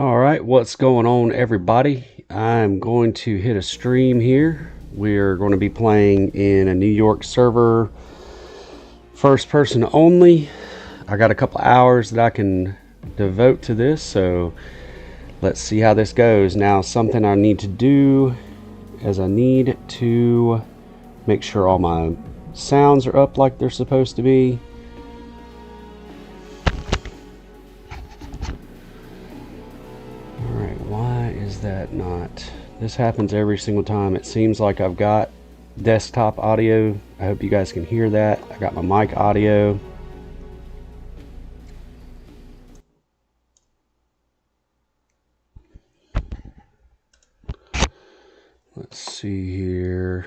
All right, what's going on, everybody? I'm going to hit a stream here. We're going to be playing in a New York server, first person only. I got a couple hours that I can devote to this, so let's see how this goes. Now, something I need to do is I need to make sure all my sounds are up like they're supposed to be. That not this happens every single time. It seems like I've got desktop audio. I hope you guys can hear that. I got my mic audio. Let's see here.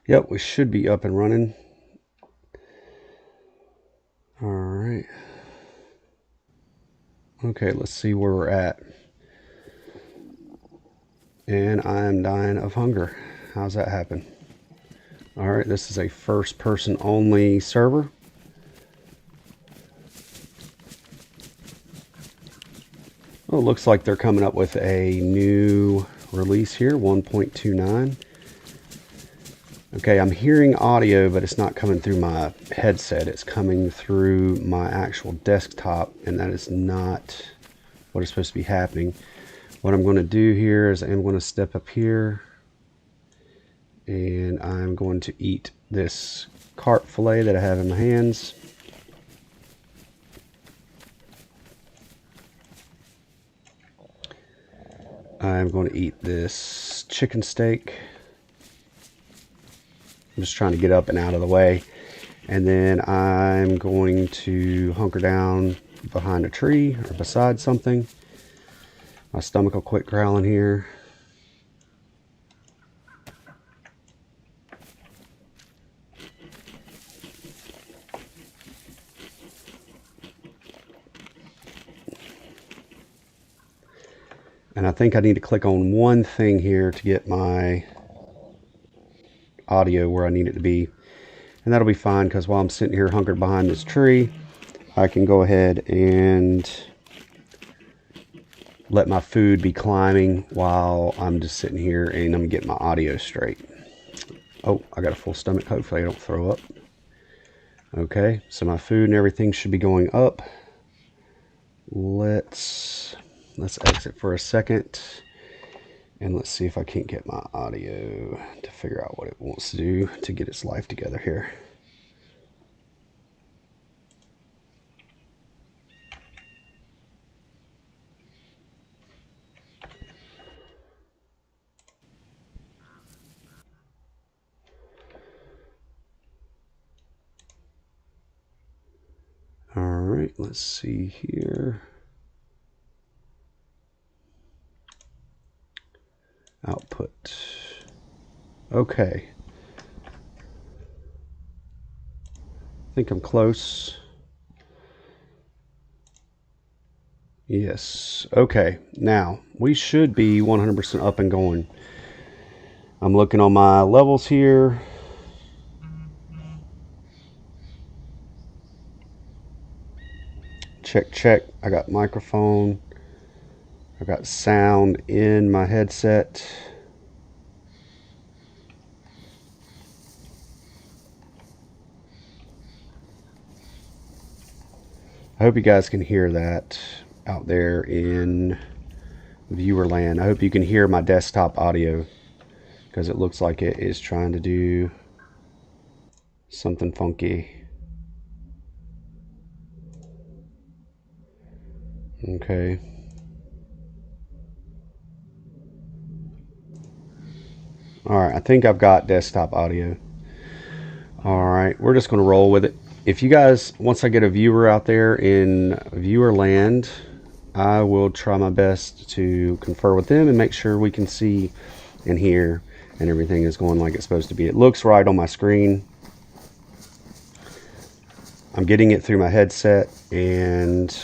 Yep, we should be up and running. All right. Okay, let's see where we're at. And I'm dying of hunger. How's that happen? All right, this is a first person only server. Well, it looks like they're coming up with a new release here, 1.29. Okay, I'm hearing audio, but it's not coming through my headset. It's coming through my actual desktop, and that is not what is supposed to be happening. What I'm going to do here is I'm going to step up here, and I'm going to eat this carp fillet that I have in my hands. I'm going to eat this chicken steak. I'm just trying to get up and out of the way. And then I'm going to hunker down behind a tree or beside something. My stomach will quit growling here. And I think I need to click on one thing here to get my audio where I need it to be, and that'll be fine, because while I'm sitting here hunkered behind this tree, I can go ahead and let my food be climbing while I'm just sitting here, and I'm getting my audio straight. Oh, I got a full stomach. Hopefully I don't throw up. Okay, so my food and everything should be going up. Let's exit for a second. And let's see if I can't get my audio to figure out what it wants to do to get its life together here. All right, let's see here. Output. Okay. I think I'm close. Yes. Okay. Now, we should be 100% up and going. I'm looking on my levels here. Check. I got microphone. I got sound in my headset. I hope you guys can hear that out there in viewer land. I hope you can hear my desktop audio, because it looks like it is trying to do something funky. Okay. Alright, I think I've got desktop audio. Alright, we're just going to roll with it. If you guys, once I get a viewer out there in viewer land, I will try my best to confer with them and make sure we can see and hear and everything is going like it's supposed to be. It looks right on my screen. I'm getting it through my headset, and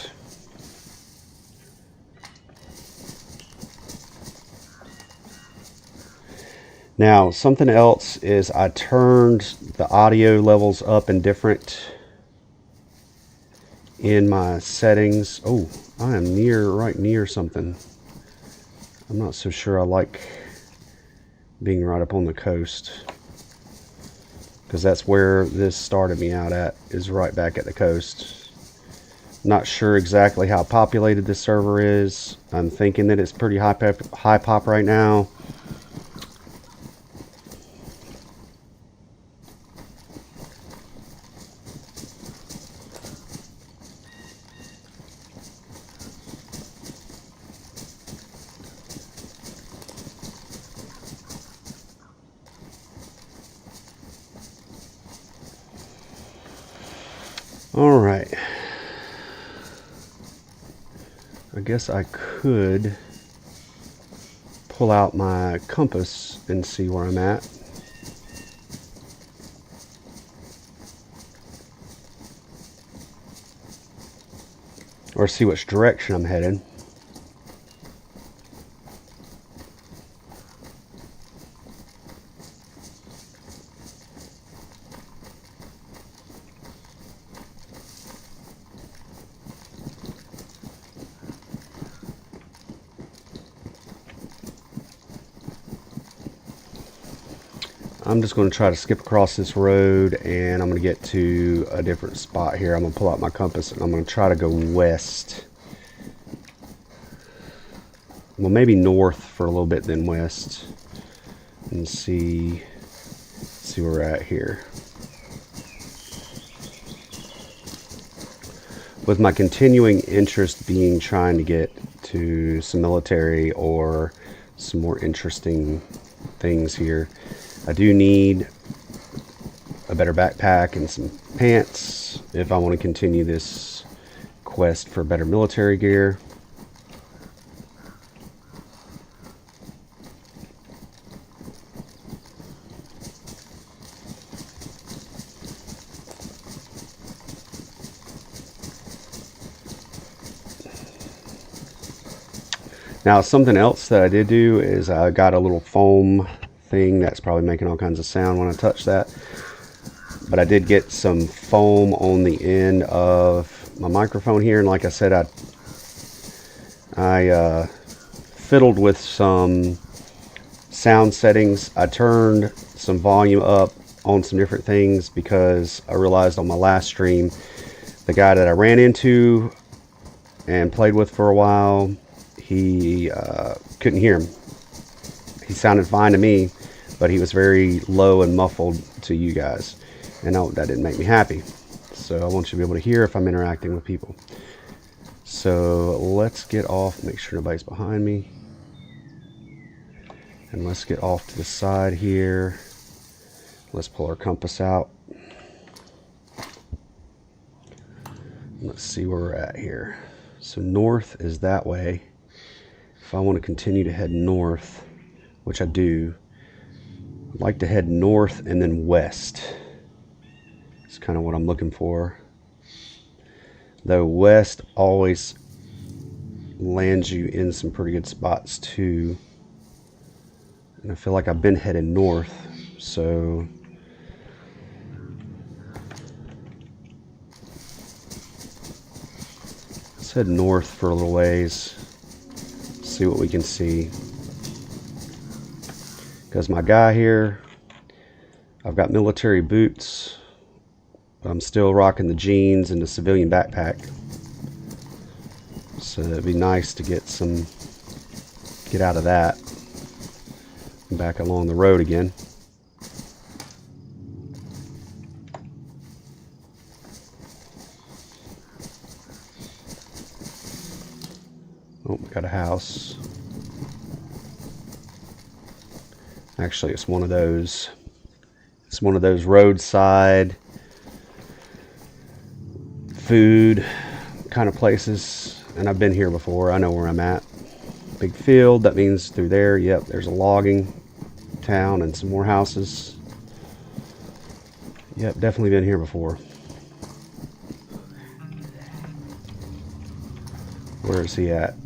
now something else is I turned the audio levels up and different in my settings. Oh, I am right near something. I'm not so sure I like being right up on the coast, because that's where this started me out at, is right back at the coast. Not sure exactly how populated this server is. I'm thinking that it's pretty high pop right now. All right. I guess I could pull out my compass and see where I'm at. Or see which direction I'm headed. I'm just going to try to skip across this road, and I'm going to get to a different spot here. I'm going to pull out my compass and I'm going to try to go west. Well, maybe north for a little bit, then west, and see where we're at here. With my continuing interest being trying to get to some military or some more interesting things here, I do need a better backpack and some pants if I want to continue this quest for better military gear. Now, something else that I did do is I got a little foam thing that's probably making all kinds of sound when I touch that. But I did get some foam on the end of my microphone here, and like I said, I fiddled with some sound settings. I turned some volume up on some different things because I realized on my last stream, the guy that I ran into and played with for a while, he couldn't hear him. He sounded fine to me, but he was very low and muffled to you guys, and that didn't make me happy. So I want you to be able to hear if I'm interacting with people. So let's get off, make sure nobody's behind me, and let's get off to the side here. Let's pull our compass out. Let's see where we're at here. So north is that way. If I want to continue to head north, which I do, I'd like to head north and then west. It's kind of what I'm looking for. Though west always lands you in some pretty good spots too. And I feel like I've been headed north, so let's head north for a little ways. See what we can see. Because my guy here, I've got military boots, but I'm still rocking the jeans and the civilian backpack. So it'd be nice to get out of that and back along the road again. Oh, we got a house. Actually, it's one of those roadside food kind of places, and I've been here before. I know where I'm at. Big field, that means through there, yep, there's a logging town and some more houses. Yep, definitely been here before. Where is he at?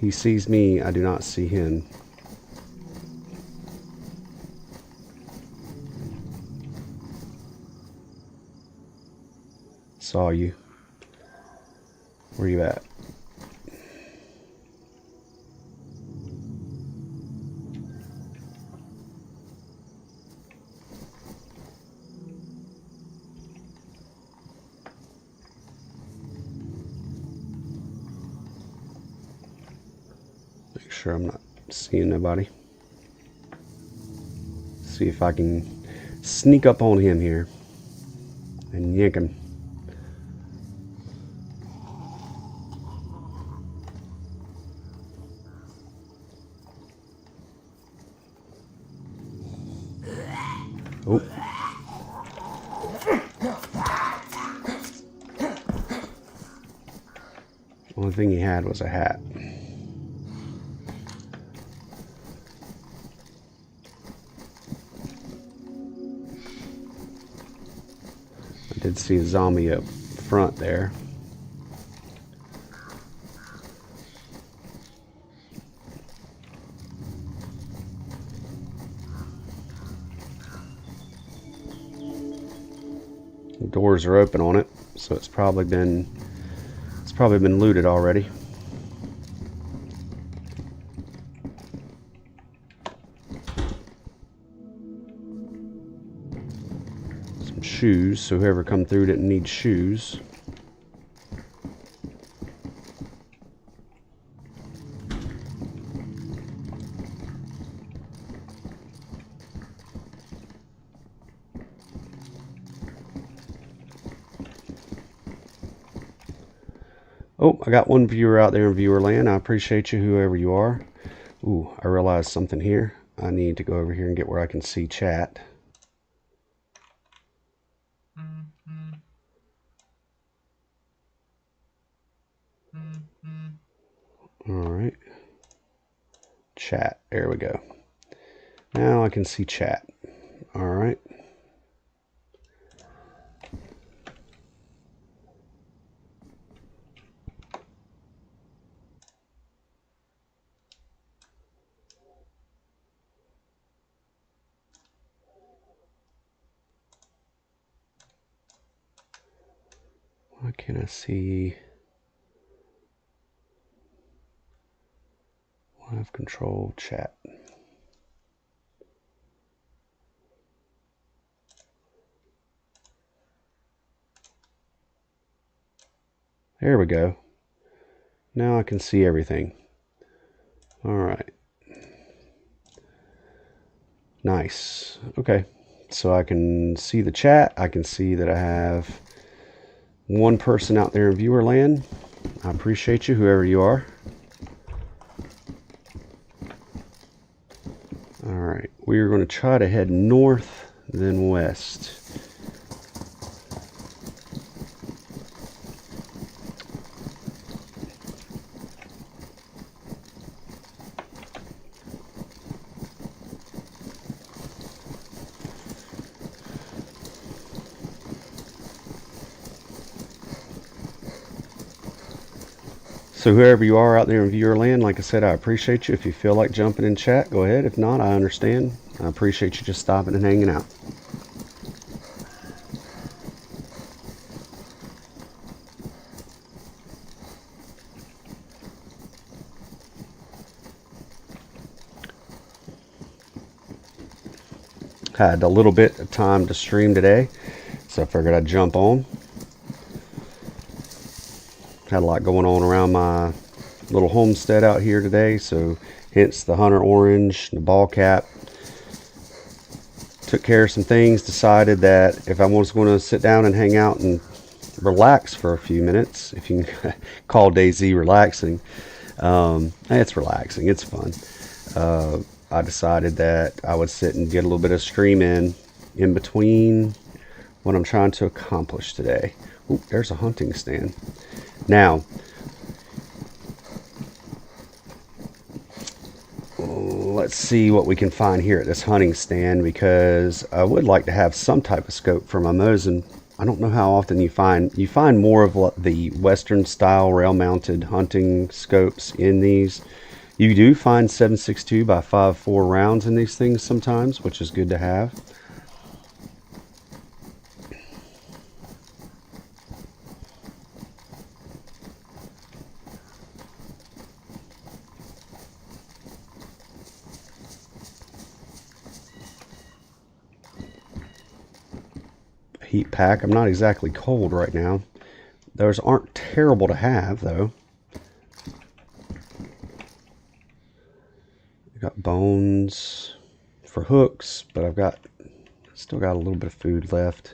He sees me, I do not see him. Saw you. Where you at? Make sure I'm not seeing nobody. See if I can sneak up on him here and yank him. Oh. Only thing he had was a hat. I did see a zombie up front there. The doors are open on it, so it's probably been looted already. Some shoes, so whoever come through didn't need shoes. Oh, I got one viewer out there in viewer land. I appreciate you, whoever you are. Ooh, I realized something here. I need to go over here and get where I can see chat. Alright. Chat. There we go. Now I can see chat. Alright. Why can't I see? Live control chat. There we go. Now I can see everything. All right. Nice. Okay. So I can see the chat. I can see that I have one person out there in viewer land. I appreciate you, whoever you are. All right. We are going to try to head north, then west. So whoever you are out there in viewer land, like I said, I appreciate you. If you feel like jumping in chat, go ahead. If not, I understand. I appreciate you just stopping and hanging out. Had a little bit of time to stream today, so I figured I'd jump on. Had a lot going on around my little homestead out here today, so hence the hunter orange, the ball cap. Took care of some things, decided that if I was going to sit down and hang out and relax for a few minutes, if you can call DayZ relaxing, it's relaxing, it's fun. I decided that I would sit and get a little bit of stream in between what I'm trying to accomplish today. Ooh, there's a hunting stand. Now, let's see what we can find here at this hunting stand, because I would like to have some type of scope for my Mosin. I don't know how often you find more of the Western style rail mounted hunting scopes in these. You do find 7.62 by 5.4 rounds in these things sometimes, which is good to have. Heat pack. I'm not exactly cold right now. Those aren't terrible to have though. I got bones for hooks, but still got a little bit of food left.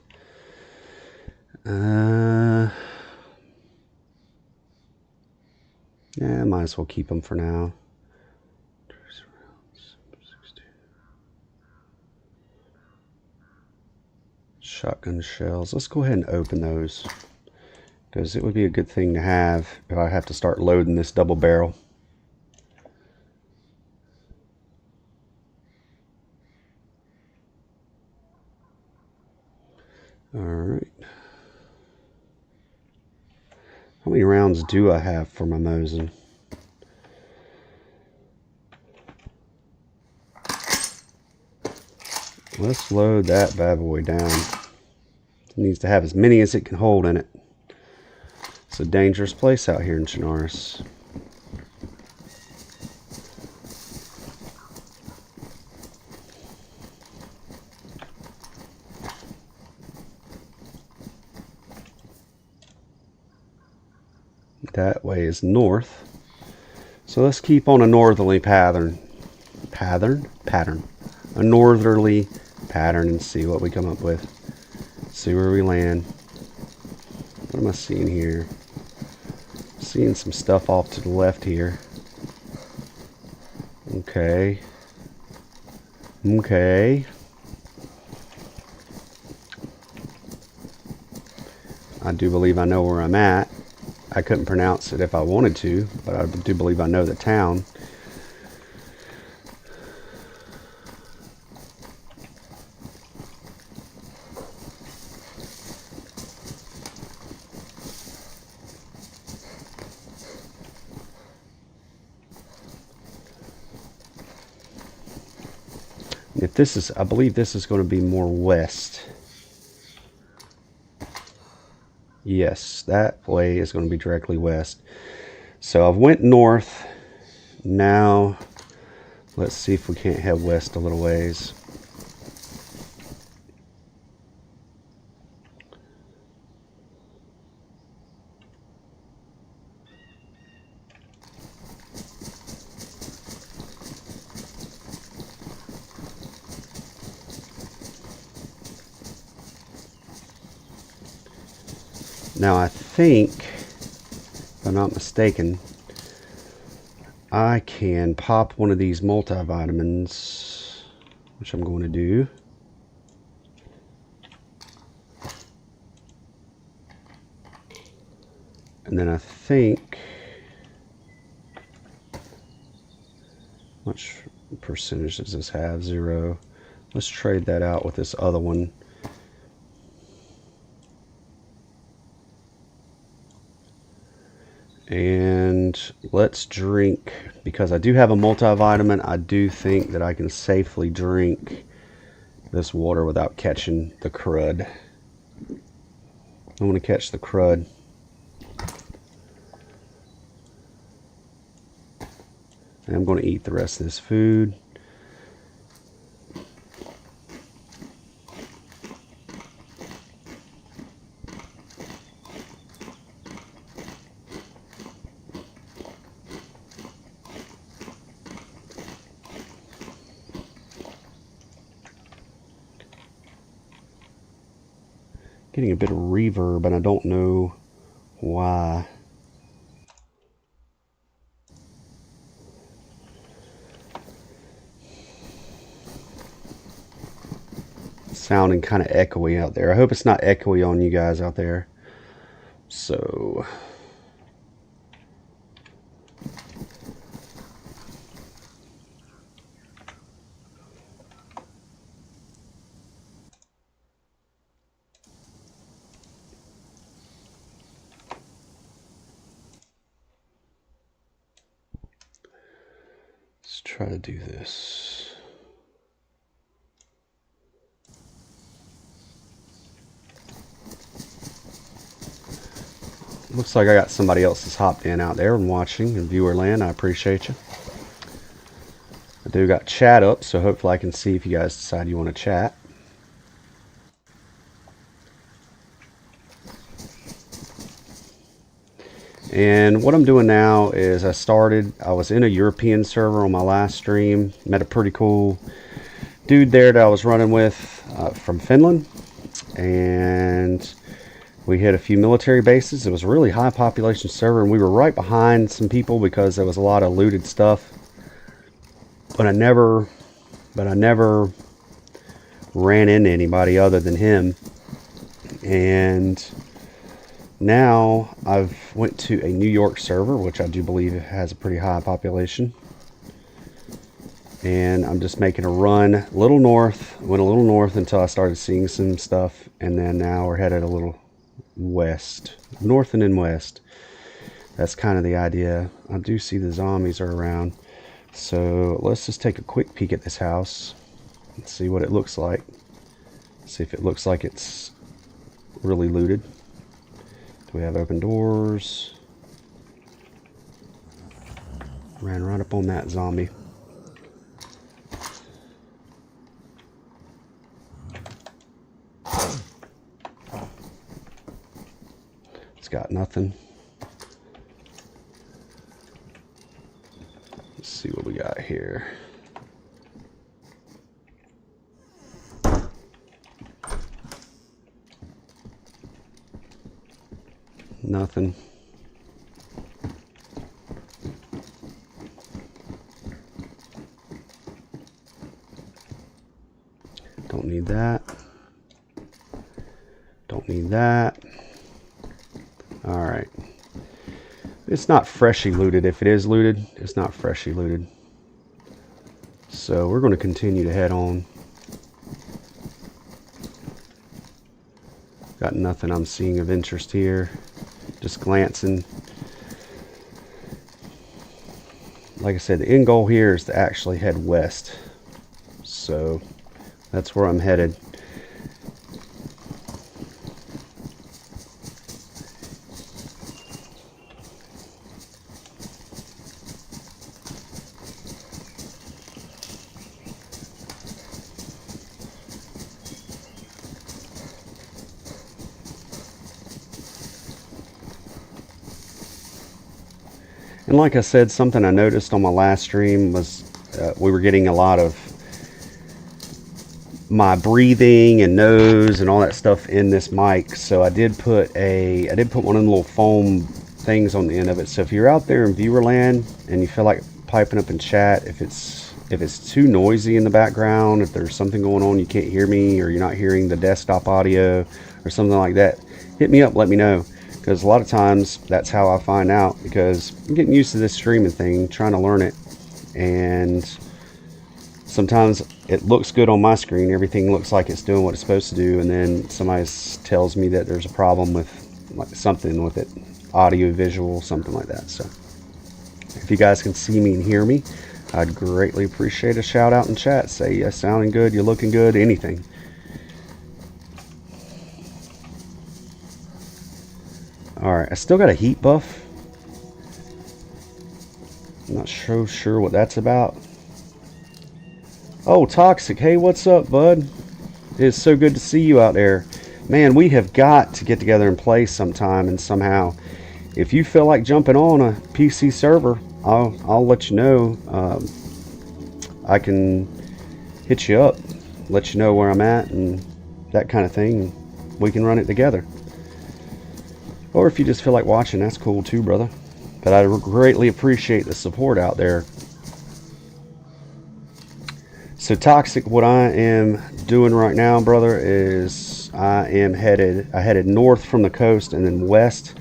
Yeah, might as well keep them for now. Shotgun shells. Let's go ahead and open those, because it would be a good thing to have if I have to start loading this double barrel. Alright. How many rounds do I have for my Mosin? Let's load that bad boy down. It needs to have as many as it can hold in it. It's a dangerous place out here in Chernarus. That way is north. So let's keep on a northerly pattern. A northerly pattern and see what we come up with. See where we land. What am I seeing here? Seeing some stuff off to the left here. Okay. Okay. I do believe I know where I'm at. I couldn't pronounce it if I wanted to, but I do believe I know the town. If this is, I believe this is going to be more west. Yes, that way is going to be directly west. So I've went north. Now let's see if we can't head west a little ways. Now I think, if I'm not mistaken, I can pop one of these multivitamins, which I'm going to do. And then I think, how much percentage does this have? 0. Let's trade that out with this other one. And let's drink, because I do have a multivitamin. I do think that I can safely drink this water without catching the crud. I want to catch the crud. And I'm going to eat the rest of this food. Getting a bit of reverb, and I don't know why. sounding kind of echoey out there. I hope it's not echoey on you guys out there. So let's try to do this. Looks like I got somebody else that's hopped in out there and watching in viewer land. I appreciate you. I do got chat up, so hopefully I can see if you guys decide you want to chat. And what I'm doing now is I was in a European server on my last stream. Met a pretty cool dude there that I was running with from Finland. And we hit a few military bases. It was a really high population server, and we were right behind some people because there was a lot of looted stuff. But I never ran into anybody other than him. And now I've went to a New York server, which I do believe has a pretty high population. And I'm just making a run a little north. Went a little north until I started seeing some stuff, and then now we're headed a little west, north and then west. That's kind of the idea. I do see the zombies are around, so let's just take a quick peek at this house and see what it looks like. See if it looks like it's really looted. Do we have open doors? Ran right up on that zombie. It's got nothing. Let's see what we got here. Nothing. Don't need that. Don't need that. All right. It's not freshly looted. If it is looted, it's not freshly looted. So we're going to continue to head on. Got nothing I'm seeing of interest here. Just glancing. Like I said, the end goal here is to actually head west. So that's where I'm headed. And like I said, something I noticed on my last stream was we were getting a lot of my breathing and nose and all that stuff in this mic. So I did put one of them little foam things on the end of it. So if you're out there in viewer land and you feel like piping up in chat, if it's too noisy in the background, if there's something going on, you can't hear me, or you're not hearing the desktop audio or something like that, hit me up, let me know. Because a lot of times that's how I find out, because I'm getting used to this streaming thing, trying to learn it, and sometimes it looks good on my screen, everything looks like it's doing what it's supposed to do, and then somebody tells me that there's a problem with like something with it, audio, visual, something like that. So if you guys can see me and hear me, I'd greatly appreciate a shout out in chat. Say you're sounding good, you're looking good, anything. Alright, I still got a heat buff. I'm not so sure what that's about. Oh, Toxic. Hey, what's up, bud? It's so good to see you out there. Man, we have got to get together and play sometime and somehow. If you feel like jumping on a PC server, I'll let you know. I can hit you up, let you know where I'm at and that kind of thing. We can run it together. Or if you just feel like watching, that's cool too, brother. But I greatly appreciate the support out there. So Toxic, what I am doing right now, brother, is I headed north from the coast and then west,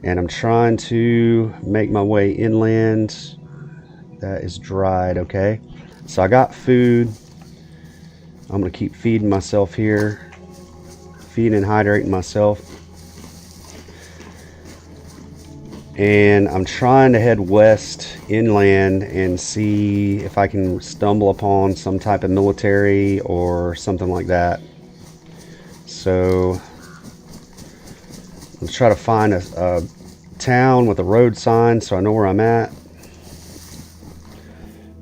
and I'm trying to make my way inland. That is dried, okay? So I got food. I'm gonna keep feeding myself here, feeding and hydrating myself. And I'm trying to head west inland and see if I can stumble upon some type of military or something like that. So let's try to find a town with a road sign so I know where I'm at.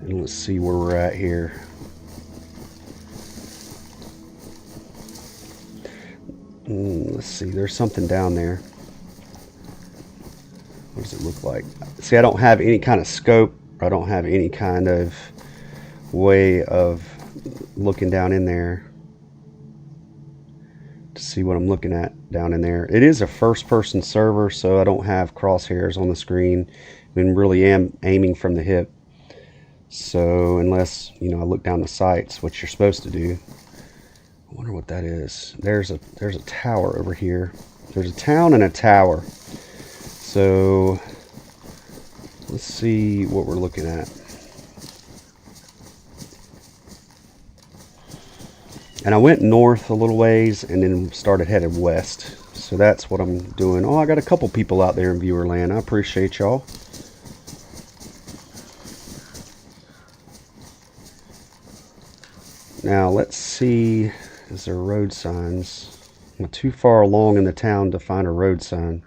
And let's see where we're at here. Let's see, there's something down there. What does it look like? See, I don't have any kind of scope. I don't have any kind of way of looking down in there to see what I'm looking at down in there. It is a first-person server, so I don't have crosshairs on the screen. I mean, really am aiming from the hip. So unless, you know, I look down the sights, which you're supposed to do. I wonder what that is. There's a tower over here. There's a town and a tower. So let's see what we're looking at. And I went north a little ways and then started headed west. So that's what I'm doing. Oh, I got a couple people out there in viewer land. I appreciate y'all. Now let's see, is there road signs? I'm too far along in the town to find a road sign.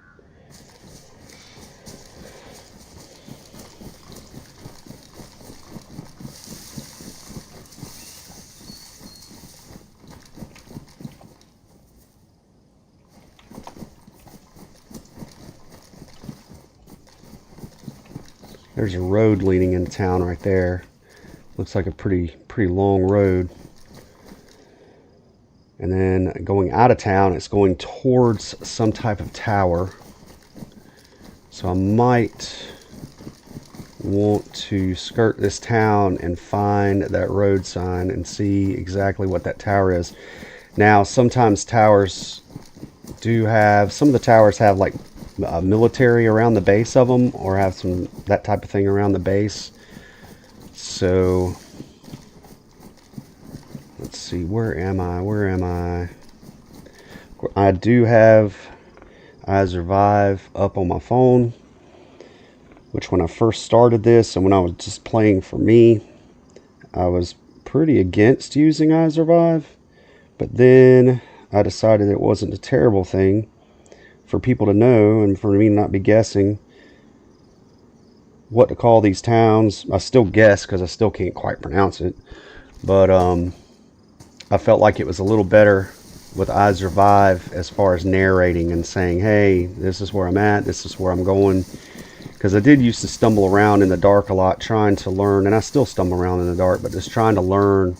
There's a road leading into town right there. Looks like a pretty long road. And then going out of town, it's going towards some type of tower. So I might want to skirt this town and find that road sign and see exactly what that tower is. Now, sometimes towers do have, some of the towers have like military around the base of them, or have some that type of thing around the base. So let's see, where am I? I do have I Survive up on my phone, which when I first started this and when I was just playing for me, I was pretty against using I Survive, but then I decided it wasn't a terrible thing for people to know and for me not be guessing what to call these towns. I still guess because I still can't quite pronounce it, but I felt like it was a little better with I Survive as far as narrating and saying, hey, this is where I'm at, this is where I'm going. Because I did used to stumble around in the dark a lot trying to learn, and I still stumble around in the dark, but just trying to learn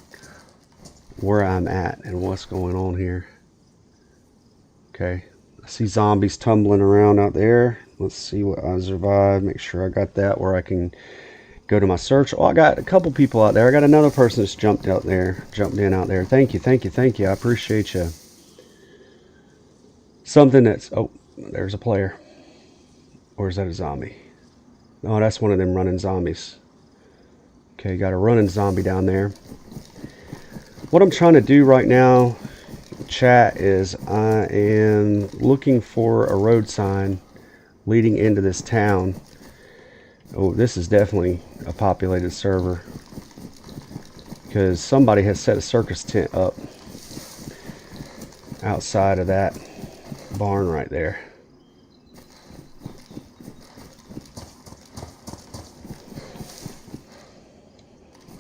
where I'm at and what's going on here. Okay, I see zombies tumbling around out there. Let's see what I Survive. Make sure I got that where I can go to my search. Oh, I got a couple people out there. I got another person that's jumped in out there. Thank you. I appreciate you. Something that's, oh, there's a player. Or is that a zombie? Oh, that's one of them running zombies. Okay, got a running zombie down there. What I'm trying to do right now, chat, is I am looking for a road sign leading into this town. Oh, this is definitely a populated server, because somebody has set a circus tent up outside of that barn right there.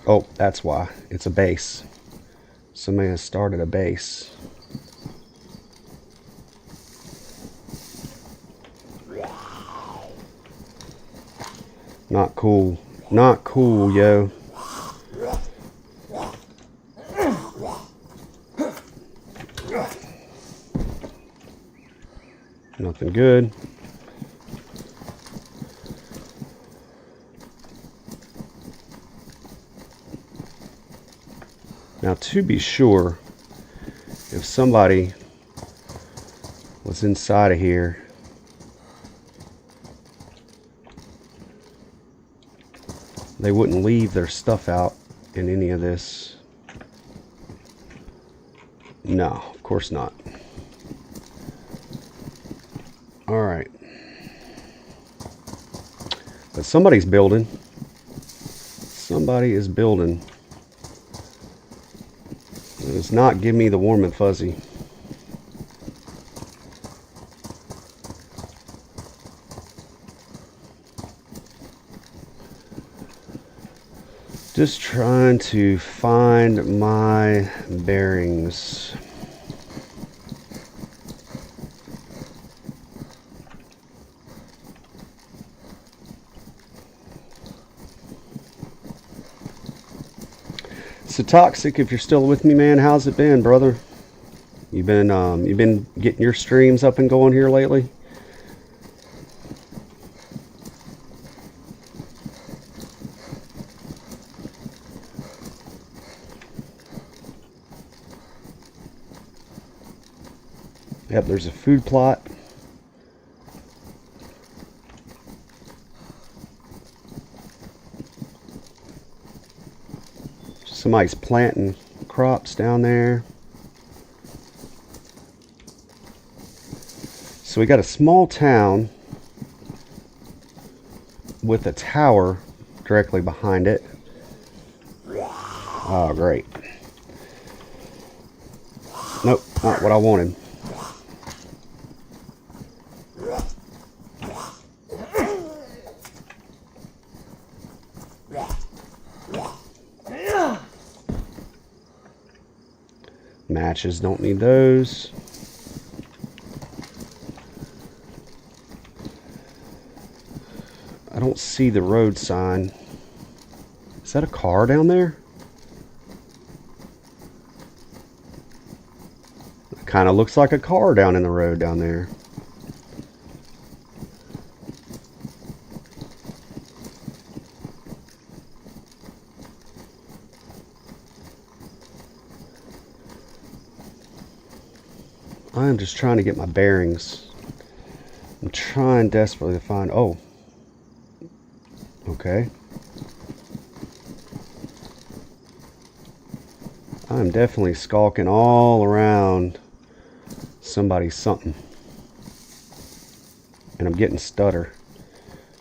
Oh, that's why. It's a base. Somebody has started a base. Not cool. Not cool, yo. Nothing good. Now, to be sure, if somebody was inside of here, they wouldn't leave their stuff out in any of this. No, of course not. All right. But somebody's building. Somebody is building. It's not giving me the warm and fuzzy. Just trying to find my bearings. So Toxic, if you're still with me, man, how's it been, brother? You've been getting your streams up and going here lately? Yep, there's a food plot. Somebody's planting crops down there. So we got a small town with a tower directly behind it. Oh, great. Nope, not what I wanted. Matches, don't need those. I don't see the road sign. Is that a car down there? It kind of looks like a car down in the road down there. I'm just trying to get my bearings. I'm trying desperately to find... Oh. Okay. I'm definitely skulking all around somebody's something. And I'm getting stutter.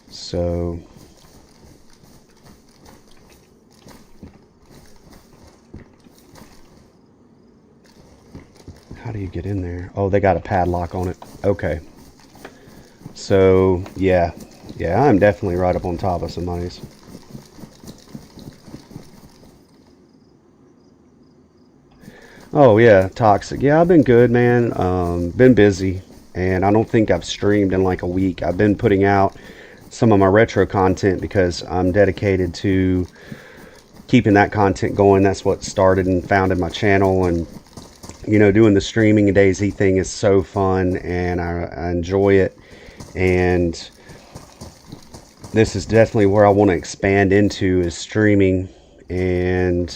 So... How do you get in there? Oh, they got a padlock on it. Okay. So, yeah. Yeah, I'm definitely right up on top of somebody's. Oh, yeah, Toxic. Yeah, I've been good, man. Been busy. And I don't think I've streamed in like a week. I've been putting out some of my retro content because I'm dedicated to keeping that content going. That's what started and founded my channel. And you know, doing the streaming and DayZ thing is so fun, and I enjoy it. And this is definitely where I want to expand into, is streaming. And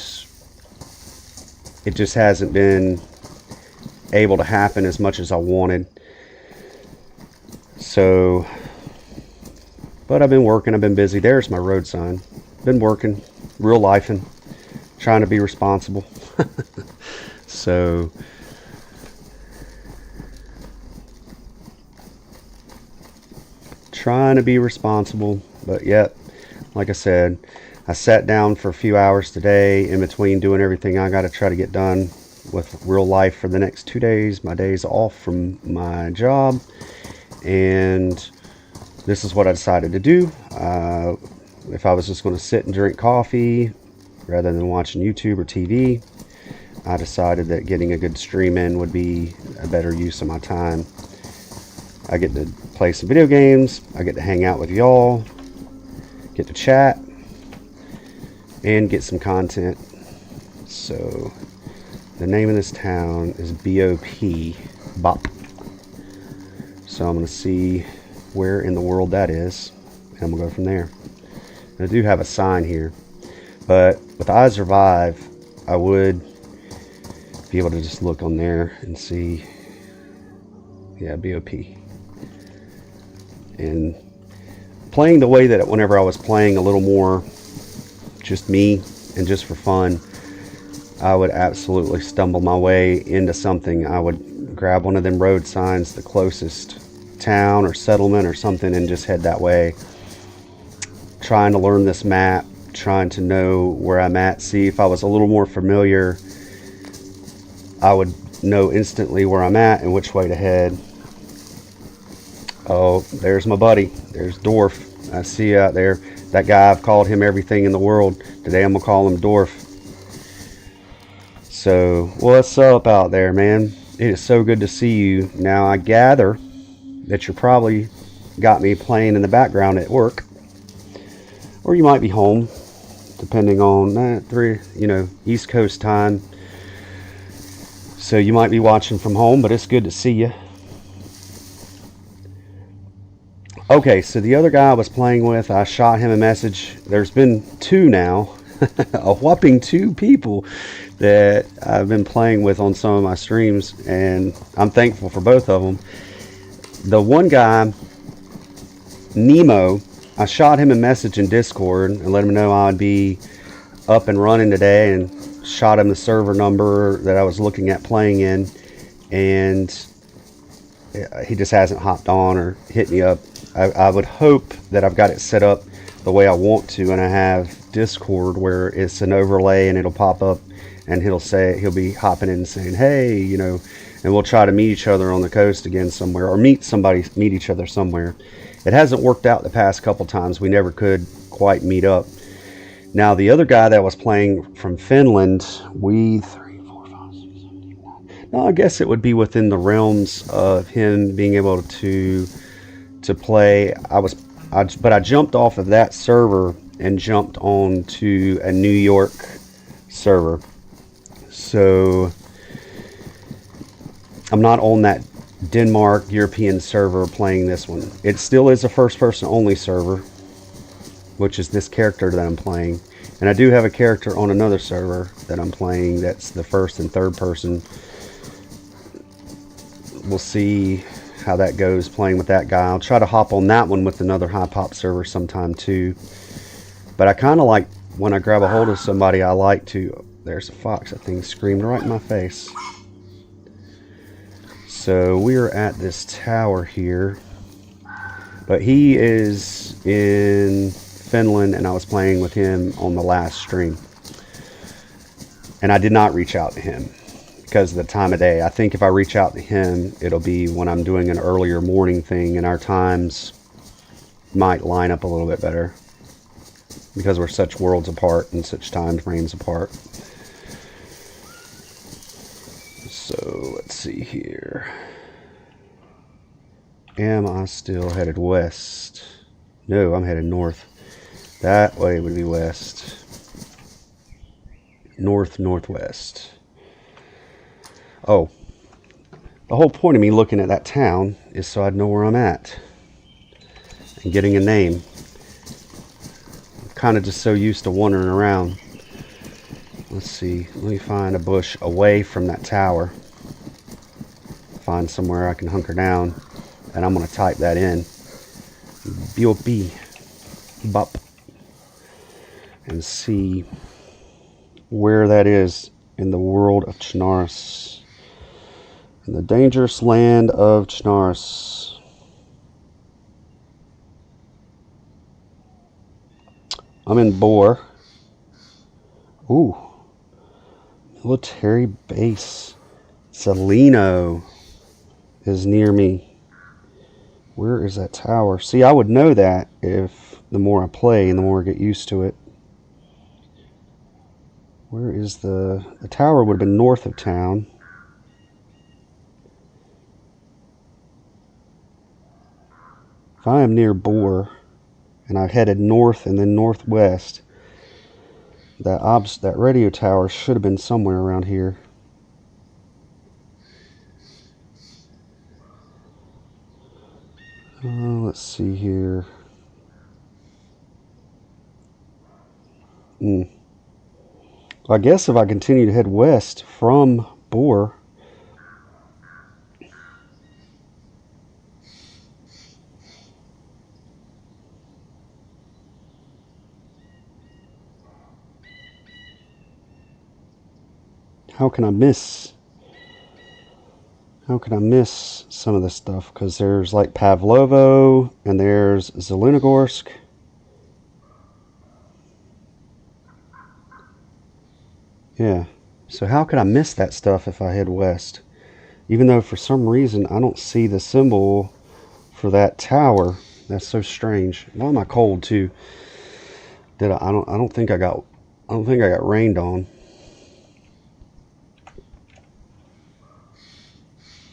it just hasn't been able to happen as much as I wanted. So, but I've been working, I've been busy. There's my road sign. Been working, real lifing, trying to be responsible. So, trying to be responsible, but yet, like I said, I sat down for a few hours today in between doing everything I got to try to get done with real life for the next 2 days. My days off from my job, and this is what I decided to do. If I was just going to sit and drink coffee rather than watching YouTube or TV, I decided that getting a good stream in would be a better use of my time. I get to play some video games, I get to hang out with y'all, get to chat, and get some content. So, the name of this town is Bop. So I'm going to see where in the world that is, and I'm going to go from there. And I do have a sign here, but with I Survive, I would be able to just look on there and see. Yeah, BOP. And playing the way that whenever I was playing a little more just me and just for fun, I would absolutely stumble my way into something. I would grab one of them road signs, the closest town or settlement or something, and just head that way, trying to learn this map, trying to know where I'm at. See, if I was a little more familiar, I would know instantly where I'm at and which way to head. Oh, there's my buddy. There's Dwarf. I see you out there. That guy, I've called him everything in the world. Today I'm going to call him Dwarf. So, what's up out there, man? It is so good to see you. Now, I gather that you probably got me playing in the background at work. Or you might be home, depending on East Coast time. So you might be watching from home, but it's good to see you. Okay, so the other guy I was playing with, I shot him a message. There's been two now, a whopping 2 people that I've been playing with on some of my streams, and I'm thankful for both of them. The one guy, Nemo, I shot him a message in Discord and let him know I'd be up and running today, and shot him the server number that I was looking at playing in, and he just hasn't hopped on or hit me up. I would hope that I've got it set up the way I want to, and I have Discord where it's an overlay and it'll pop up and he'll be hopping in and saying, hey, and we'll try to meet each other on the coast again somewhere, or meet each other somewhere. It hasn't worked out the past couple times. We never could quite meet up. Now, the other guy that was playing from Finland, I guess it would be within the realms of him being able to play. But I jumped off of that server and jumped on to a New York server. So I'm not on that Denmark European server playing this one. It still is a first person only server, which is this character that I'm playing. And I do have a character on another server that I'm playing that's the first and third person. We'll see how that goes playing with that guy. I'll try to hop on that one with another high pop server sometime too. But I kind of like, when I grab a hold of somebody, I like to... There's a fox. That thing screamed right in my face. So we're at this tower here. But he is in Finland, and I was playing with him on the last stream. And I did not reach out to him because of the time of day. I think if I reach out to him, it'll be when I'm doing an earlier morning thing, and our times might line up a little bit better because we're such worlds apart and such time frames apart. So let's see here. Am I still headed west? No, I'm headed north. That way would be west. Northwest. Oh, the whole point of me looking at that town is so I'd know where I'm at and getting a name. I'm kind of just so used to wandering around. Let's see, let me find a bush away from that tower. Find somewhere I can hunker down, and I'm going to type that in. B-O-B. Bop. And see where that is in the world of Chernarus. In the dangerous land of Chernarus. I'm in Boar. Ooh. Military base. Salino is near me. Where is that tower? See, I would know that if the more I play and the more I get used to it. Where is the tower? Would have been north of town. If I am near Boar and I've headed north and then northwest, that radio tower should have been somewhere around here. Let's see here. I guess if I continue to head west from bore. How can I miss? How can I miss some of this stuff? Because there's like Pavlovo and there's Zelenogorsk. Yeah. So how could I miss that stuff if I head west? Even though for some reason I don't see the symbol for that tower. That's so strange. Why am I cold too? I don't think I got rained on.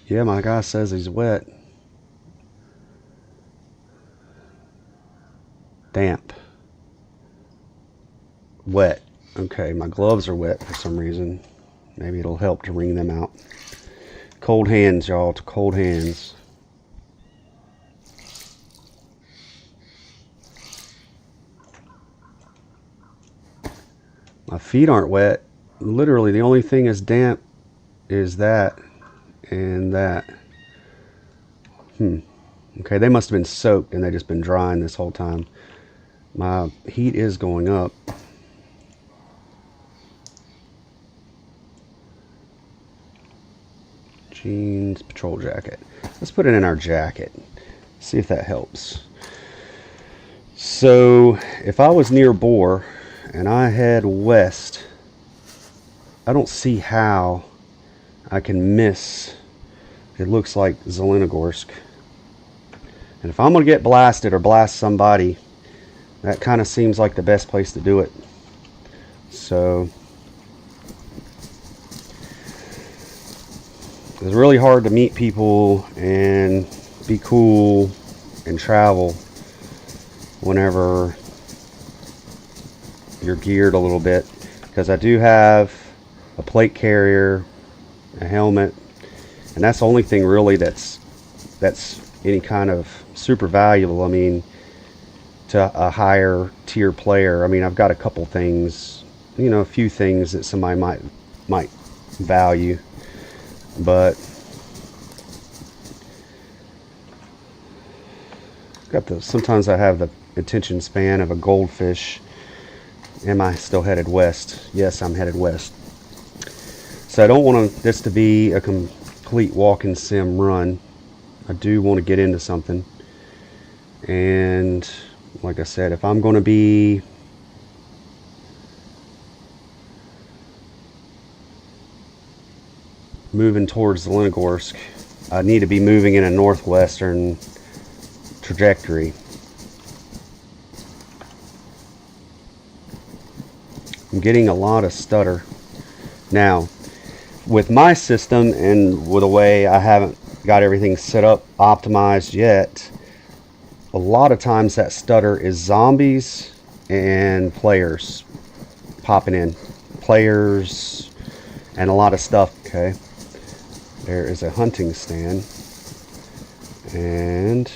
Yeah, my guy says he's wet. Damp. Wet. Okay, my gloves are wet for some reason. Maybe it'll help to wring them out. Cold hands, y'all. To cold hands. My feet aren't wet. Literally, the only thing is damp is that and that. Okay, they must have been soaked and they just been drying this whole time. My heat is going up. Jeans, patrol jacket. Let's put it in our jacket. See if that helps. So if I was near Bor and I head west, I don't see how I can miss. It looks like Zelenogorsk. And if I'm going to get blasted or blast somebody, that kind of seems like the best place to do it. So it's really hard to meet people and be cool and travel whenever you're geared a little bit, because I do have a plate carrier, a helmet, and that's the only thing really that's any kind of super valuable. I mean, to a higher tier player, I mean, I've got a couple things, you know, a few things that somebody might value, but sometimes I have the attention span of a goldfish. Am I still headed west? Yes, I'm headed west. So I don't want this to be a complete walking sim run. I do want to get into something. And like I said, if I'm going to be moving towards Zelenogorsk, I need to be moving in a northwestern trajectory. I'm getting a lot of stutter. Now, with my system and with the way I haven't got everything set up, optimized yet, a lot of times that stutter is zombies and players popping in. Players and a lot of stuff. Okay. There is a hunting stand and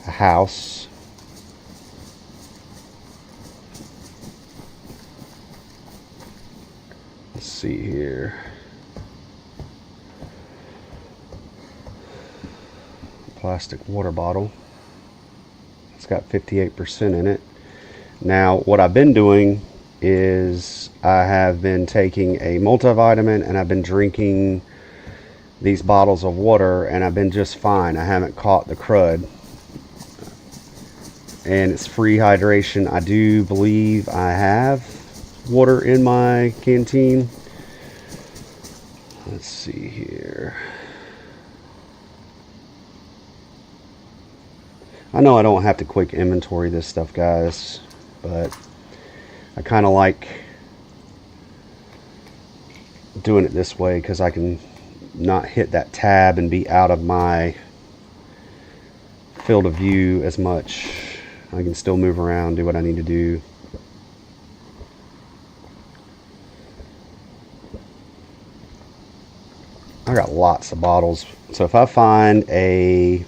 a house. Let's see here. Plastic water bottle. It's got 58% in it. Now, what I've been doing is I have been taking a multivitamin and I've been drinking these bottles of water, and I've been just fine. I haven't caught the crud. And it's free hydration. I do believe I have water in my canteen. Let's see here. I know I don't have to quick inventory this stuff, guys, but I kind of like doing it this way because I can not hit that tab and be out of my field of view as much. I can still move around, do what I need to do. I got lots of bottles, so if I find a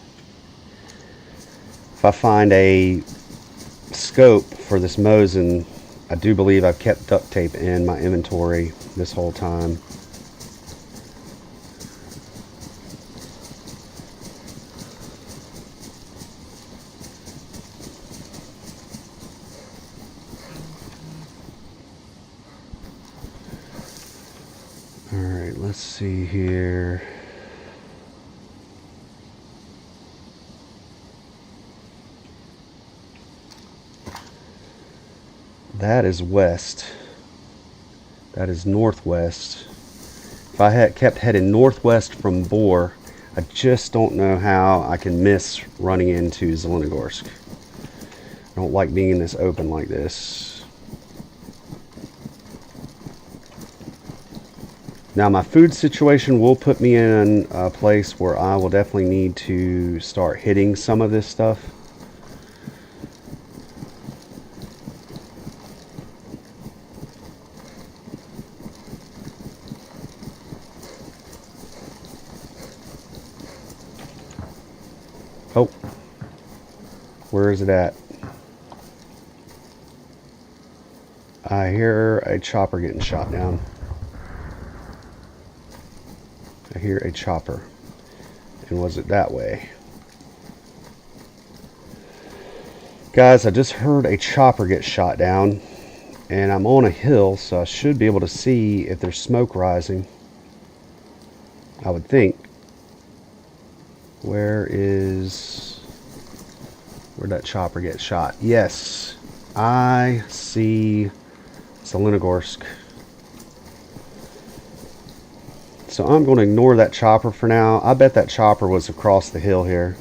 scope for this Mosin, I do believe I've kept duct tape in my inventory this whole time. Let's see here. That is west. That is northwest. If I had kept heading northwest from Bohr, I just don't know how I can miss running into Zelenogorsk. I don't like being in this open like this. Now my food situation will put me in a place where I will definitely need to start hitting some of this stuff. Oh, where is it at? I hear a chopper getting shot down. I hear a chopper. And was it that way? Guys, I just heard a chopper get shot down. And I'm on a hill, so I should be able to see if there's smoke rising. I would think. Where'd that chopper get shot? Yes, I see Zelenogorsk. So I'm going to ignore that chopper for now. I bet that chopper was across the hill here.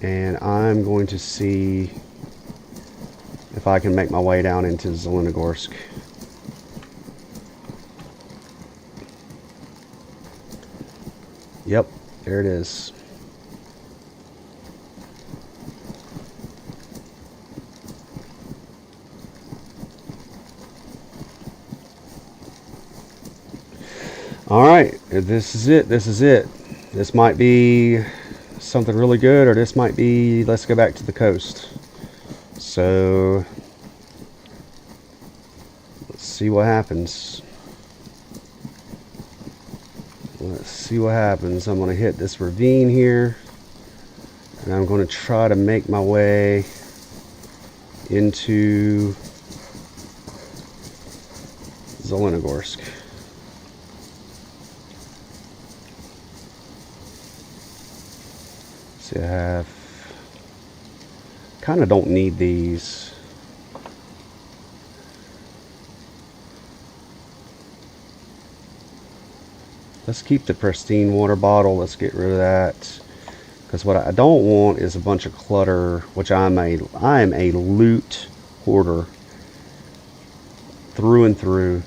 And I'm going to see if I can make my way down into Zelenogorsk. Yep, there it is. Alright, this is it. This is it. This might be something really good, or this might be let's go back to the coast. So let's see what happens. Let's see what happens. I'm going to hit this ravine here, and I'm going to try to make my way into Zelenogorsk. See, I have kind of don't need these. Let's keep the pristine water bottle. Let's get rid of that, because what I don't want is a bunch of clutter, which I am a loot hoarder through and through.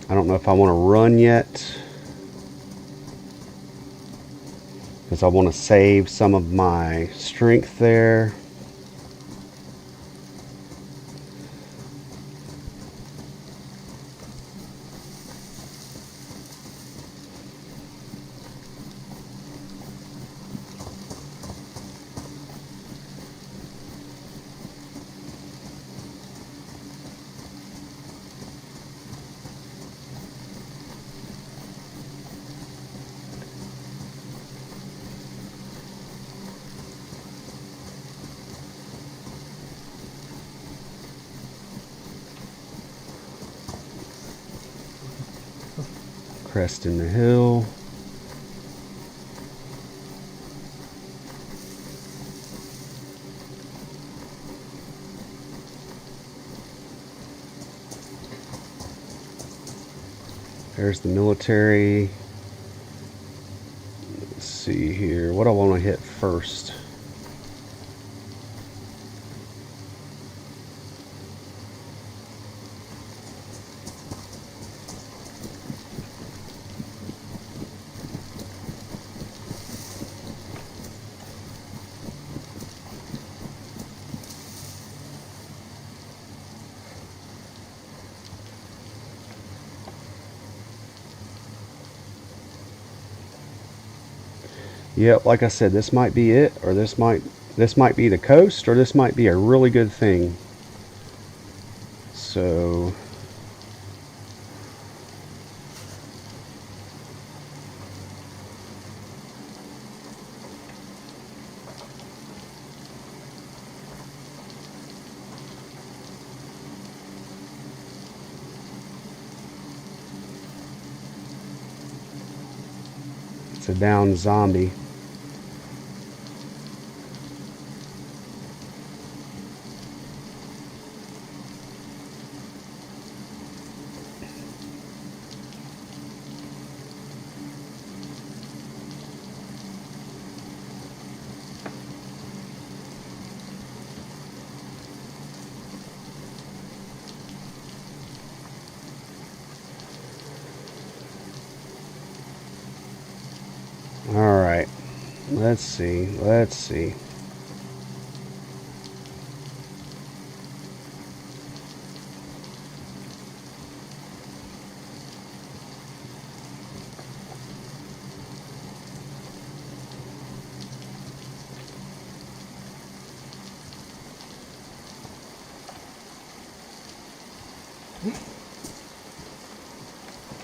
I don't know if I want to run yet, because I want to save some of my strength there. Crest in the hill. There's the military. Let's see here. What do I want to hit first? Yep, like I said, this might be it, or this might be the coast, or this might be a really good thing. So it's a down zombie. All right, let's see.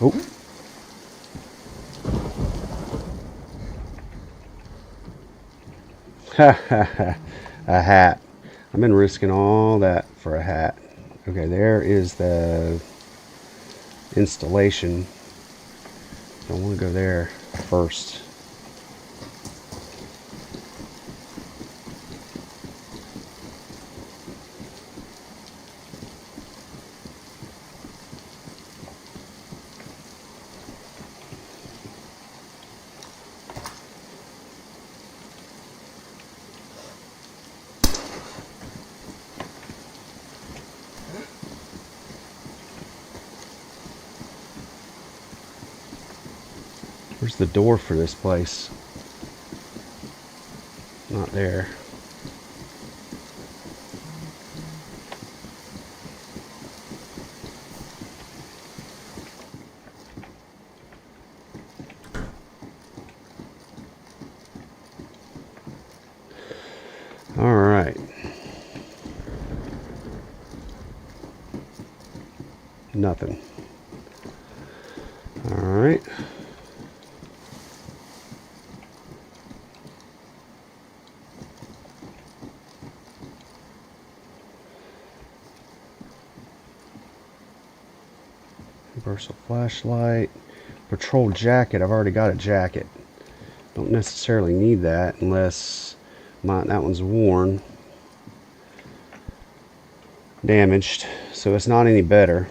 Oh. A hat. I've been risking all that for a hat. Okay, there is the installation. I want to go there first. Where's the door for this place? Not there. All right. Nothing. All right. Universal flashlight. Patrol jacket. I've already got a jacket. Don't necessarily need that unless that one's worn. Damaged. So it's not any better.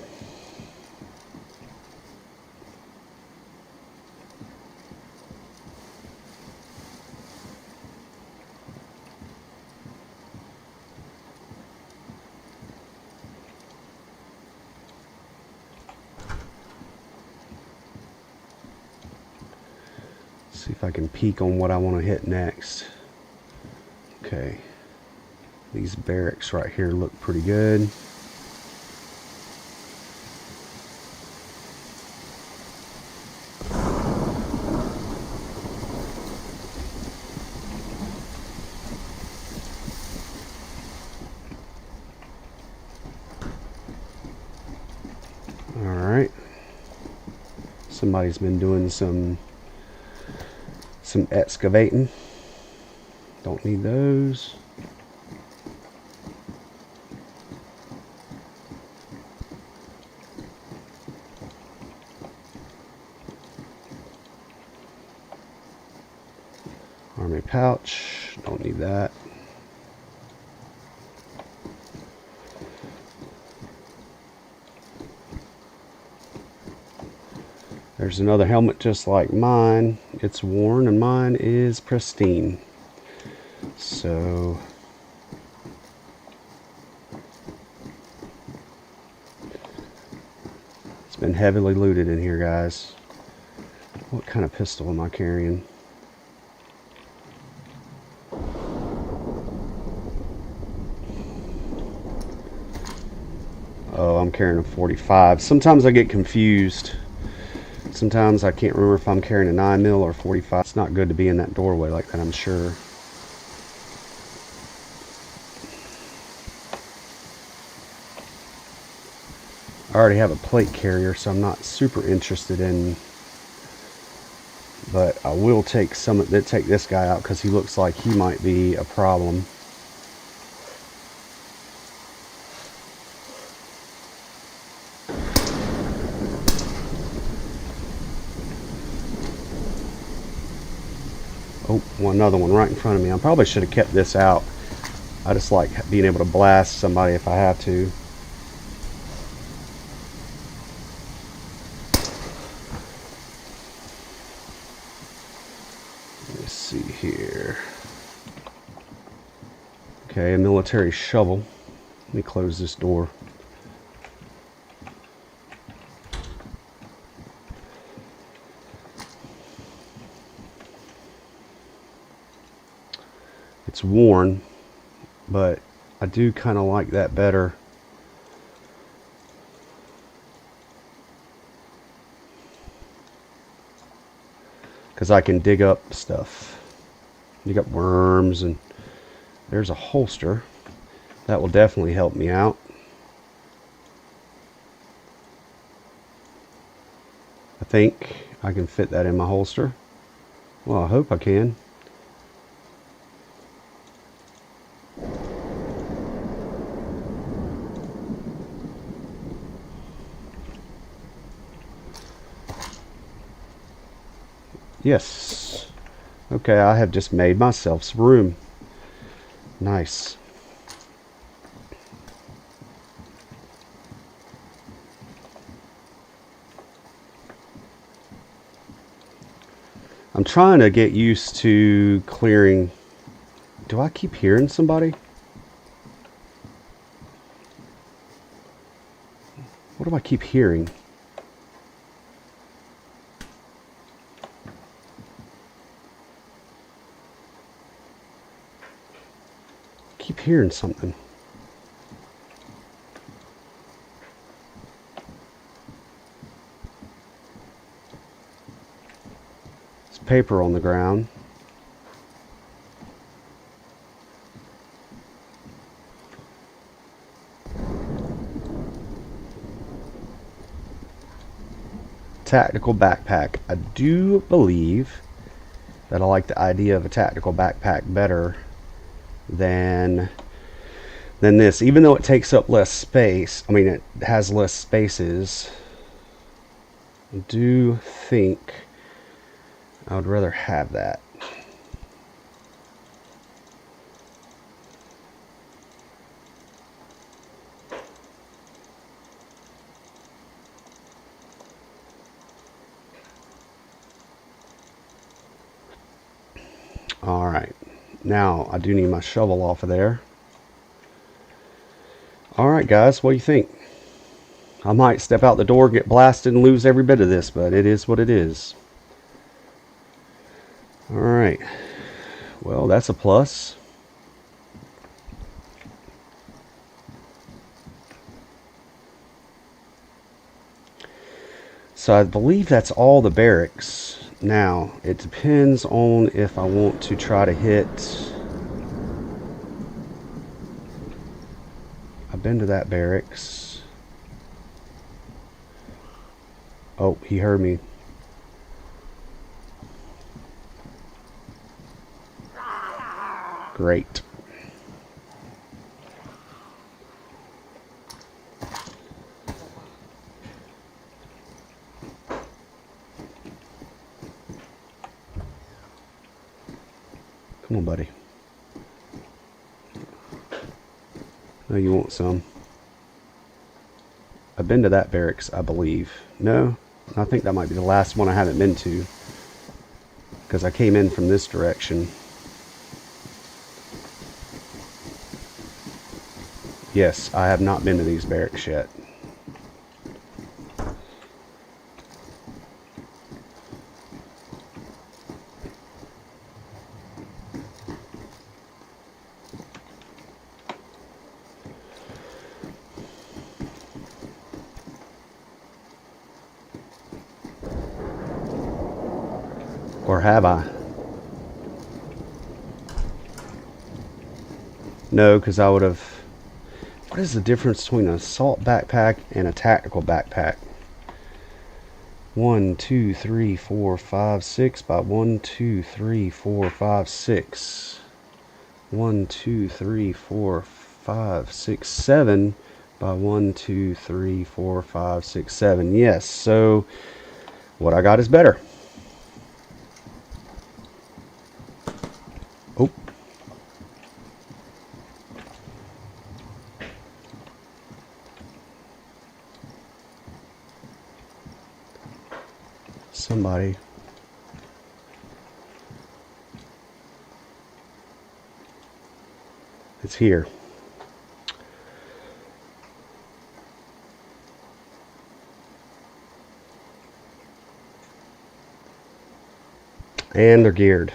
See if I can peek on what I want to hit next. Okay. These barracks right here look pretty good. Alright. Somebody's been doing some excavating. Don't need those. Army pouch. Don't need that. There's another helmet just like mine. It's worn and mine is pristine. So it's been heavily looted in here, guys. What kind of pistol am I carrying? Oh, I'm carrying a 45. Sometimes I get confused. Sometimes I can't remember if I'm carrying a 9mm or 45. It's not good to be in that doorway like that, I'm sure. I already have a plate carrier, so I'm not super interested in, but I will take this guy out because he looks like he might be a problem. Oh, another one right in front of me. I probably should have kept this out. I just like being able to blast somebody if I have to. Let's see here. Okay, a military shovel. Let me close this door. It's worn, but I do kind of like that better. Because I can dig up stuff. Dig up worms, and there's a holster. That will definitely help me out. I think I can fit that in my holster. Well, I hope I can. Yes. Okay, I have just made myself some room. Nice. I'm trying to get used to clearing. Do I keep hearing somebody? What do I keep hearing? Keep hearing something. There's paper on the ground. Tactical backpack. I do believe that I like the idea of a tactical backpack better than this, even though it takes up less space. I mean, it has less spaces. I do think I would rather have that. All right, now I do need my shovel off of there. All right, guys, what do you think? I might step out the door, get blasted, and lose every bit of this, but it is what it is. All right, well, that's a plus. So I believe that's all the barracks. Now, it depends on if I want to try to hit. I've been to that barracks. Oh, he heard me. Great. Come on, buddy. Oh, you want some? I've been to that barracks, I believe. No, I think that might be the last one I haven't been to, because I came in from this direction. Yes, I have not been to these barracks yet. Or have I? No, because I would have What is the difference between an assault backpack and a tactical backpack? 1, 2, 3, 4, 5, 6 by 1, 2, 3, 4, 5, 6. 1, 2, 3, 4, 5, 6, 7 by 1, 2, 3, 4, 5, 6, 7. Yes, so what I got is better. Oh. Somebody. It's here. And they're geared.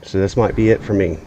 So this might be it for me.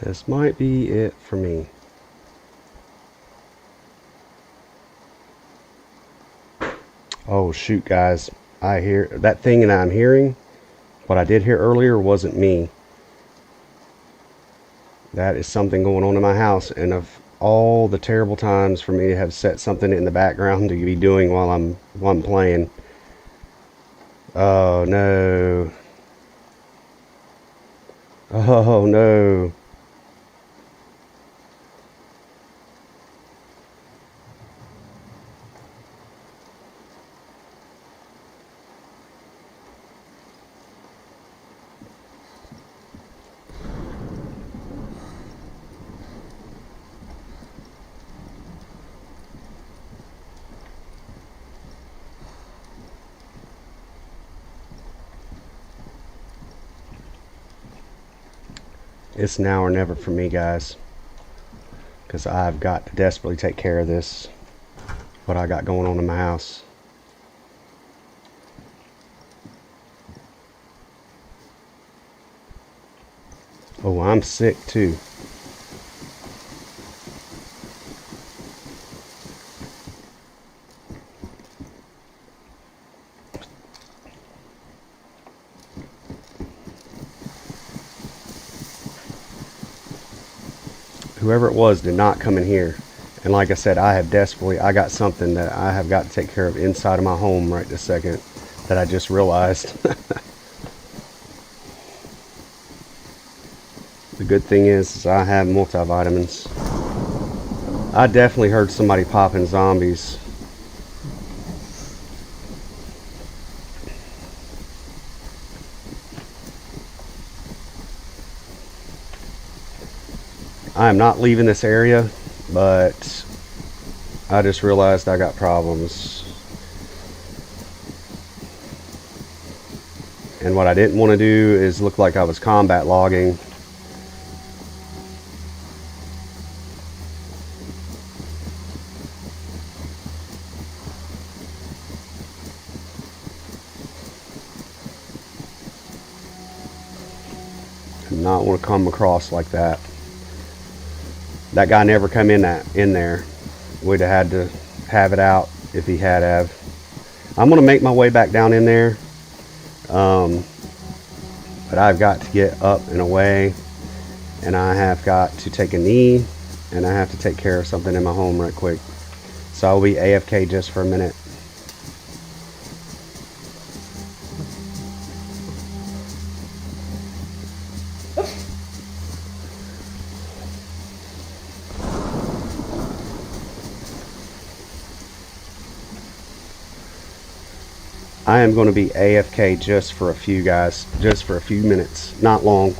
This might be it for me. Oh shoot, guys. I hear that thing that I'm hearing. What I did hear earlier wasn't me. That is something going on in my house, and of all the terrible times for me to have set something in the background to be doing while I'm playing. Oh no. Oh no. It's now or never for me, guys, because I've got to desperately take care of this, what I got going on in my house. Oh, I'm sick too. Whoever it was did not come in here. And like I said, I got something that I have got to take care of inside of my home right this second that I just realized. The good thing is I have multivitamins. I definitely heard somebody popping zombies. I am not leaving this area, but I just realized I got problems. And what I didn't want to do is look like I was combat logging. Did not want to come across like that. That guy never come in there. We'd have had to have it out if he had have. I'm gonna make my way back down in there, but I've got to get up and away, and I have got to take a knee, and I have to take care of something in my home right quick. So I'll be AFK just for a minute. I am going to be AFK just for a few guys, just for a few minutes, not long.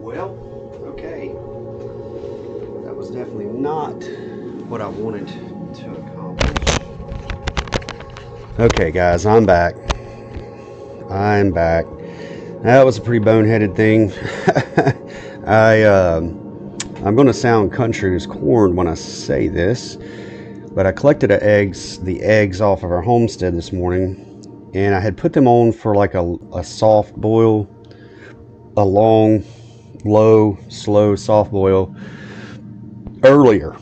Well, okay. That was definitely not what I wanted to accomplish. Okay, guys, I'm back. I'm back. That was a pretty boneheaded thing. I'm going to sound country as corn when I say this, but I collected the eggs off of our homestead this morning, and I had put them on for like a soft boil, a long, low, slow, soft boil earlier.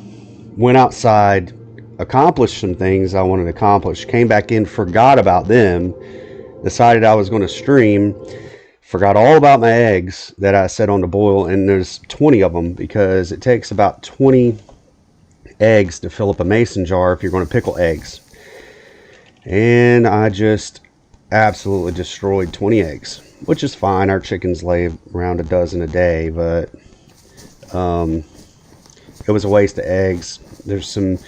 went outside, accomplished some things I wanted to accomplish, came back in, forgot about them, decided I was going to stream, forgot all about my eggs that I set on to boil, and there's 20 of them because it takes about 20 eggs to fill up a mason jar if you're going to pickle eggs. And I just absolutely destroyed 20 eggs, which is fine. Our chickens lay around a dozen a day, but it was a waste of eggs. There's some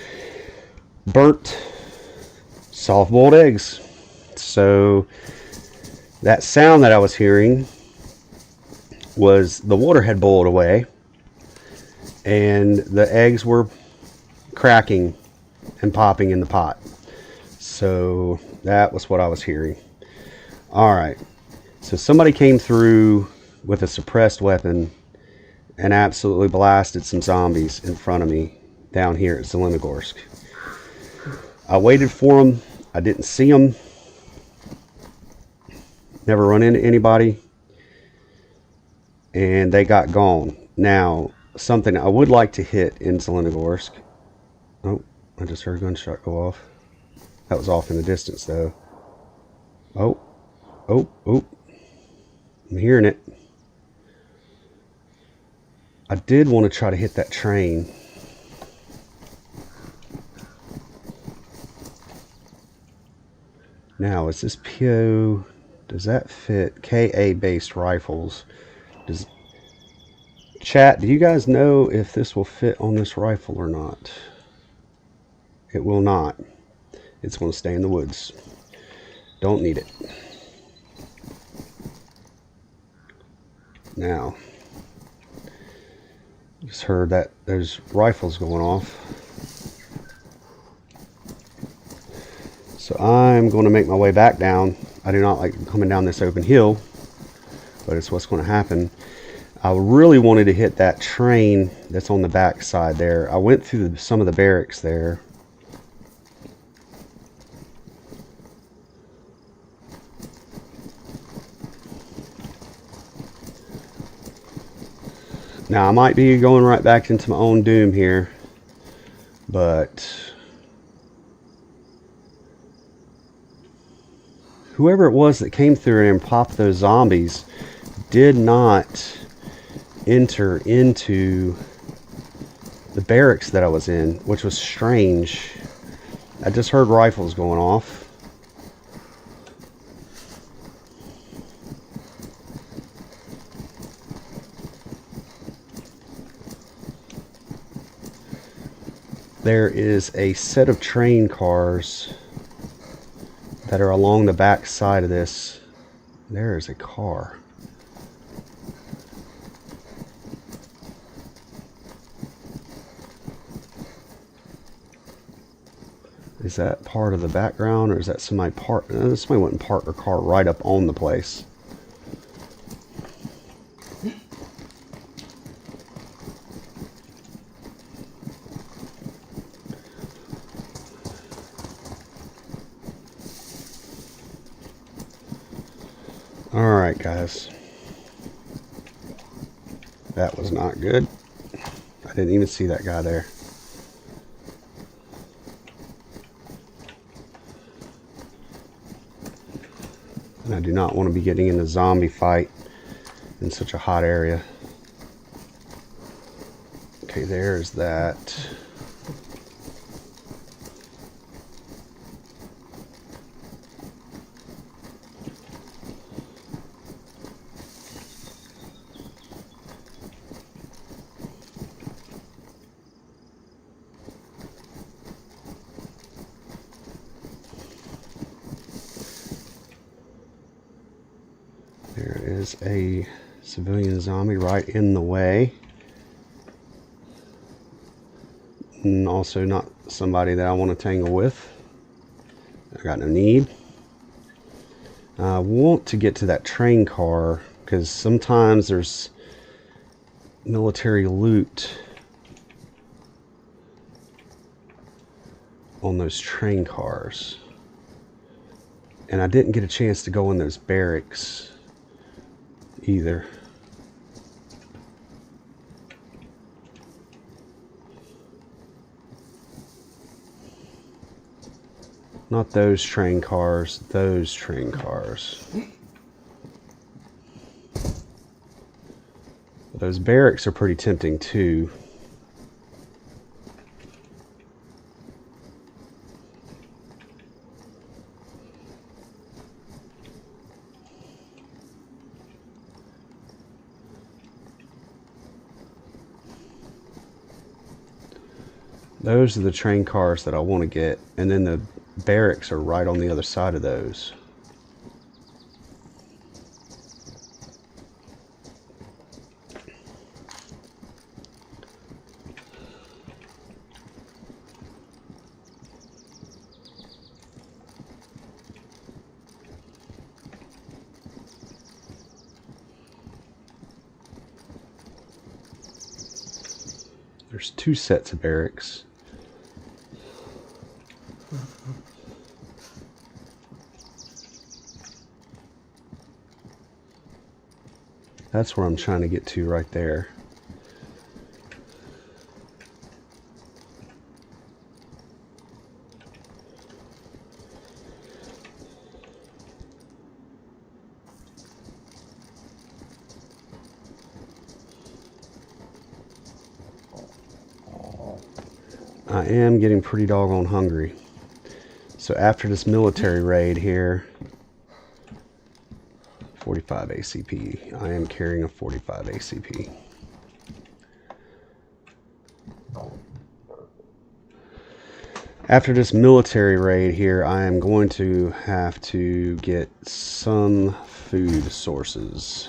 burnt soft-boiled eggs. So that sound that I was hearing was the water had boiled away and the eggs were cracking and popping in the pot. So that was what I was hearing. All right. So somebody came through with a suppressed weapon and absolutely blasted some zombies in front of me down here at Zelenogorsk. I waited for them. I didn't see them. Never run into anybody. And they got gone. Now, something I would like to hit in Zelenogorsk. Oh, I just heard a gunshot go off. That was off in the distance, though. Oh. I'm hearing it. I did want to try to hit that train. Now, is this PO... Does that fit KA-based rifles? Chat, do you guys know if this will fit on this rifle or not? It will not. It's going to stay in the woods. Don't need it. Now, just heard that there's rifles going off. So I'm going to make my way back down. I do not like coming down this open hill, but it's what's going to happen. I really wanted to hit that train that's on the back side there. I went through some of the barracks there. Now, I might be going right back into my own doom here, but whoever it was that came through and popped those zombies did not enter into the barracks that I was in, which was strange. I just heard rifles going off. There is a set of train cars that are along the back side of this. There is a car. Is that part of the background, or is that somebody somebody went and parked their car right up on the place? Alright, guys. That was not good. I didn't even see that guy there. And I do not want to be getting in a zombie fight in such a hot area. Okay, there's that. There is a civilian zombie right in the way. And also not somebody that I want to tangle with. I got no need. I want to get to that train car because sometimes there's military loot on those train cars. And I didn't get a chance to go in those barracks either. Not those train cars, those train cars. Those barracks are pretty tempting too. Those are the train cars that I want to get, and then the barracks are right on the other side of those. There's two sets of barracks. That's where I'm trying to get to right there. I am getting pretty doggone hungry. So after this military raid here, 45 ACP. I am carrying a 45 ACP. After this military raid here, I am going to have to get some food sources.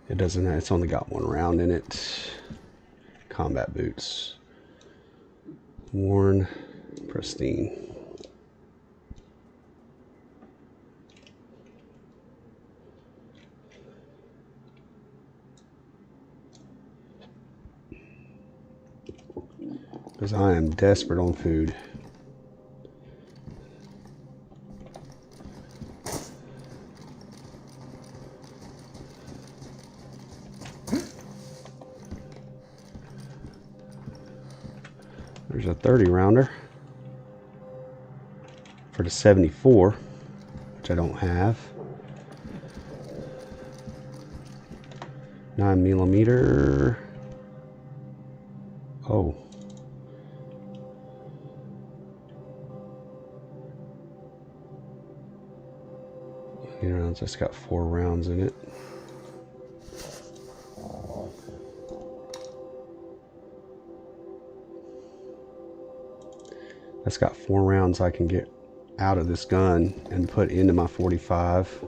It doesn't, it's only got one round in it. Combat boots. Worn, pristine. Because I am desperate on food. There's a 30 rounder for the 74, which I don't have. 9mm. Oh. You know, it's just got 4 rounds in it. That's got 4 rounds I can get out of this gun and put into my 45.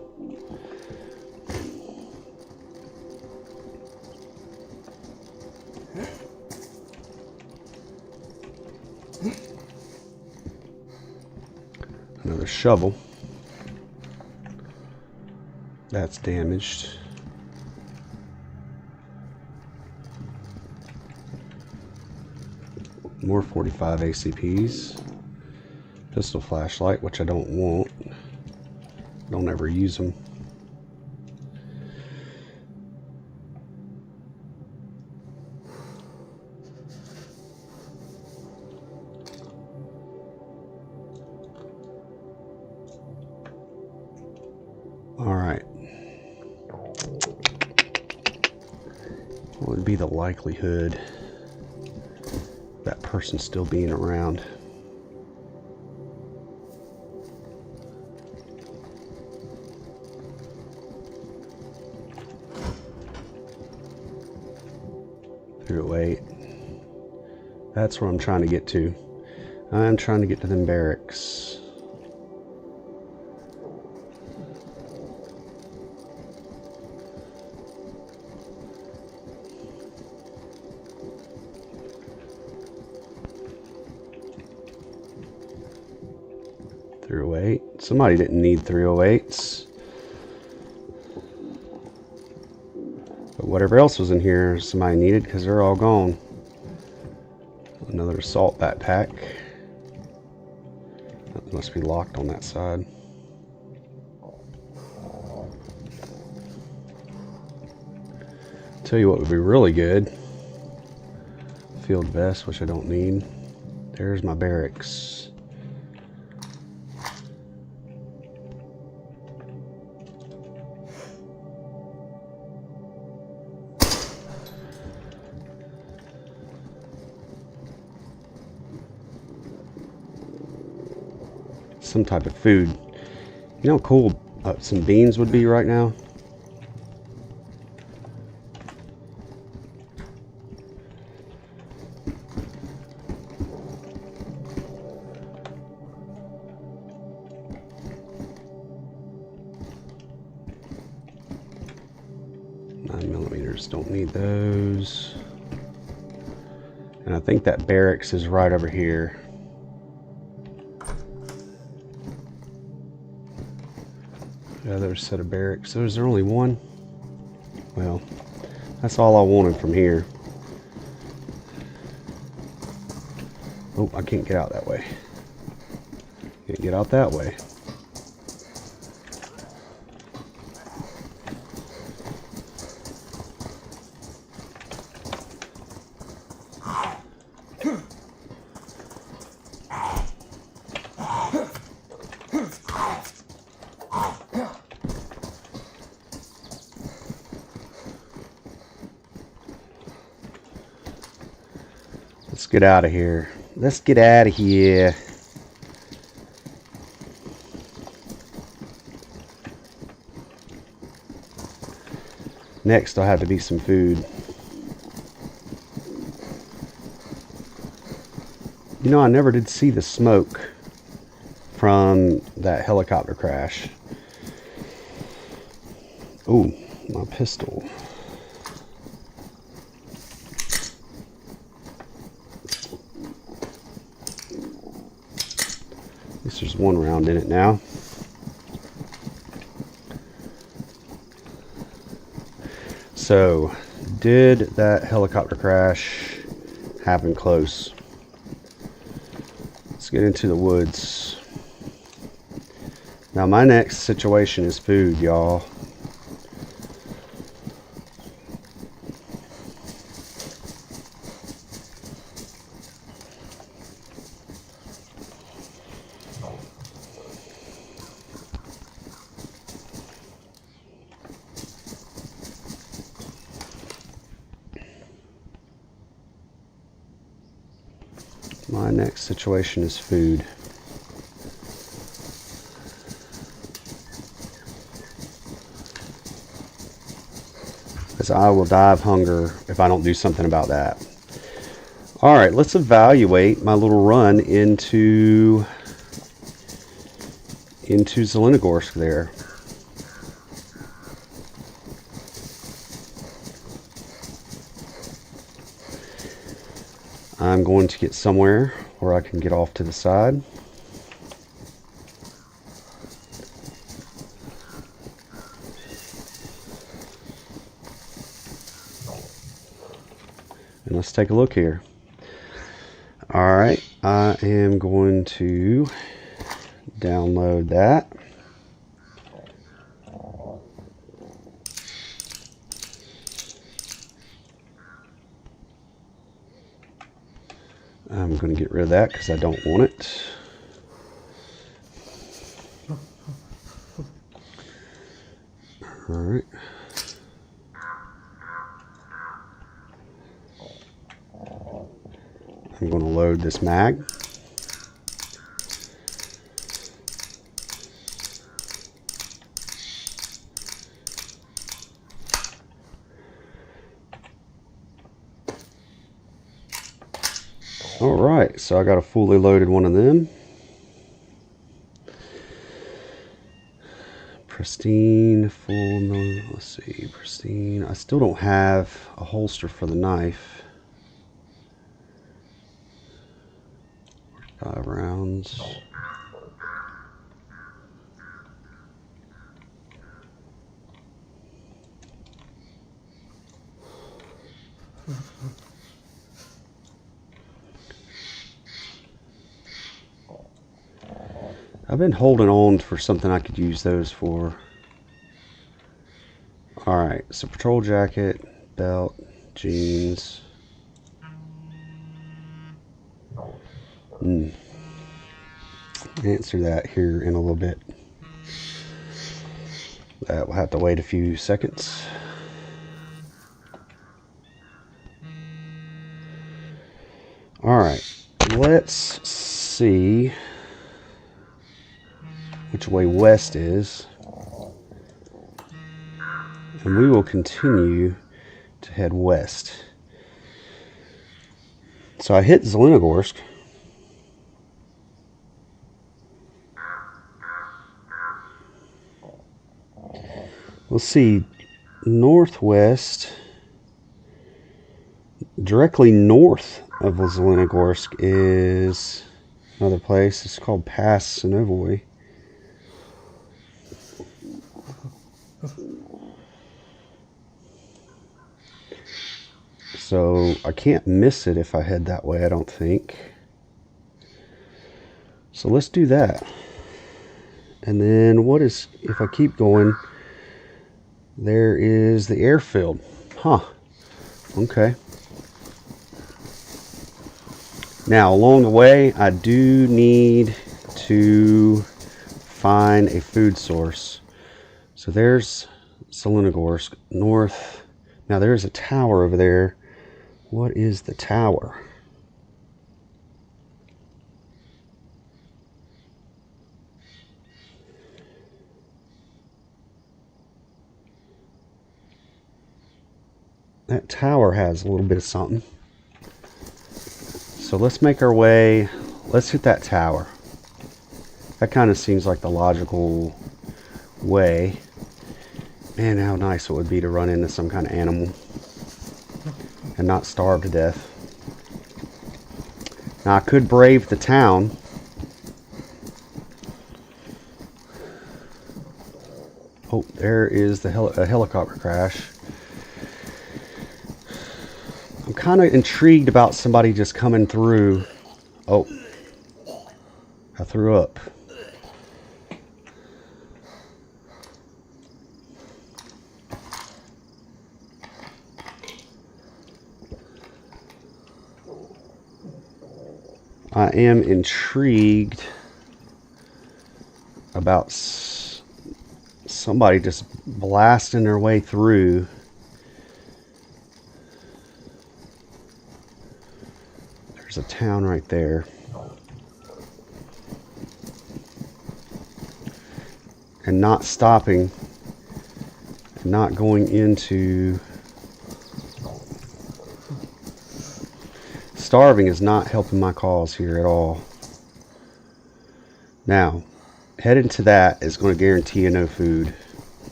Another shovel. That's damaged. More 45 ACPs. Pistol flashlight, which I don't want. Don't ever use them. All right. What would be the likelihood of that person still being around? Wait, that's where I'm trying to get to. I'm trying to get to them barracks. .308. Somebody didn't need 308s. But whatever else was in here, somebody needed because they're all gone. Another assault backpack. That must be locked on that side. Tell you what would be really good. Field vest, which I don't need. There's my barracks. Some type of food. You know how cool some beans would be right now? Don't need those. And I think that barracks is right over here. The other set of barracks. So is there only one? Well, that's all I wanted from here. Oh, I can't get out that way. Can't get out that way. Let's get out of here. Let's get out of here. Next, there'll have to be some food. You know, I never did see the smoke from that helicopter crash. Ooh, my pistol. At least there's one round in it now. So, did that helicopter crash happen close? Let's get into the woods. Now my next situation is food, y'all. My next situation is food. Because I will die of hunger if I don't do something about that. Alright, let's evaluate my little run into Zelenogorsk there. I'm going to get somewhere where I can get off to the side. And let's take a look here. Alright, I am going to download that. I'm going to get rid of that because I don't want it. Alright. I'm going to load this mag. Alright, so I got a fully loaded one of them. Pristine, full, no, let's see, pristine. I still don't have a holster for the knife. 5 rounds. I've been holding on for something I could use those for. Alright, so patrol jacket, belt, jeans. Answer that here in a little bit. That will have to wait a few seconds. Alright, let's see which way west is. And we will continue to head west. So I hit Zelenogorsk. We'll see northwest, directly north of Zelenogorsk is another place. It's called Pass Sinovoy. So I can't miss it if I head that way, I don't think. So let's do that. And then what is, if I keep going, there is the airfield. Huh. Okay. Now, along the way, I do need to find a food source. So there's Zelenogorsk, north. Now, there's a tower over there. What is the tower? That tower has a little bit of something. So let's make our way. Let's hit that tower. That kind of seems like the logical way. Man, how nice it would be to run into some kind of animal and not starve to death. Now I could brave the town. Oh, there is the helicopter crash. I'm kind of intrigued about somebody just coming through. Oh, I threw up. I am intrigued about somebody just blasting their way through. There's a town right there. And not stopping, and not going into... Starving is not helping my cause here at all. Now, heading to that is going to guarantee you no food.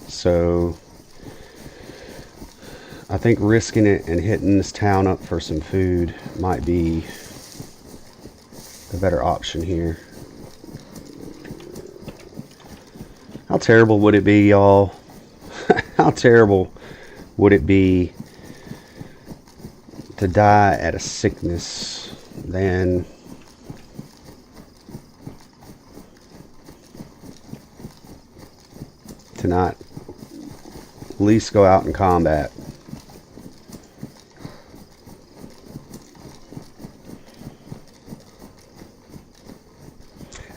So, I think risking it and hitting this town up for some food might be the better option here. How terrible would it be, y'all? How terrible would it be to die at a sickness than to not at least go out in combat?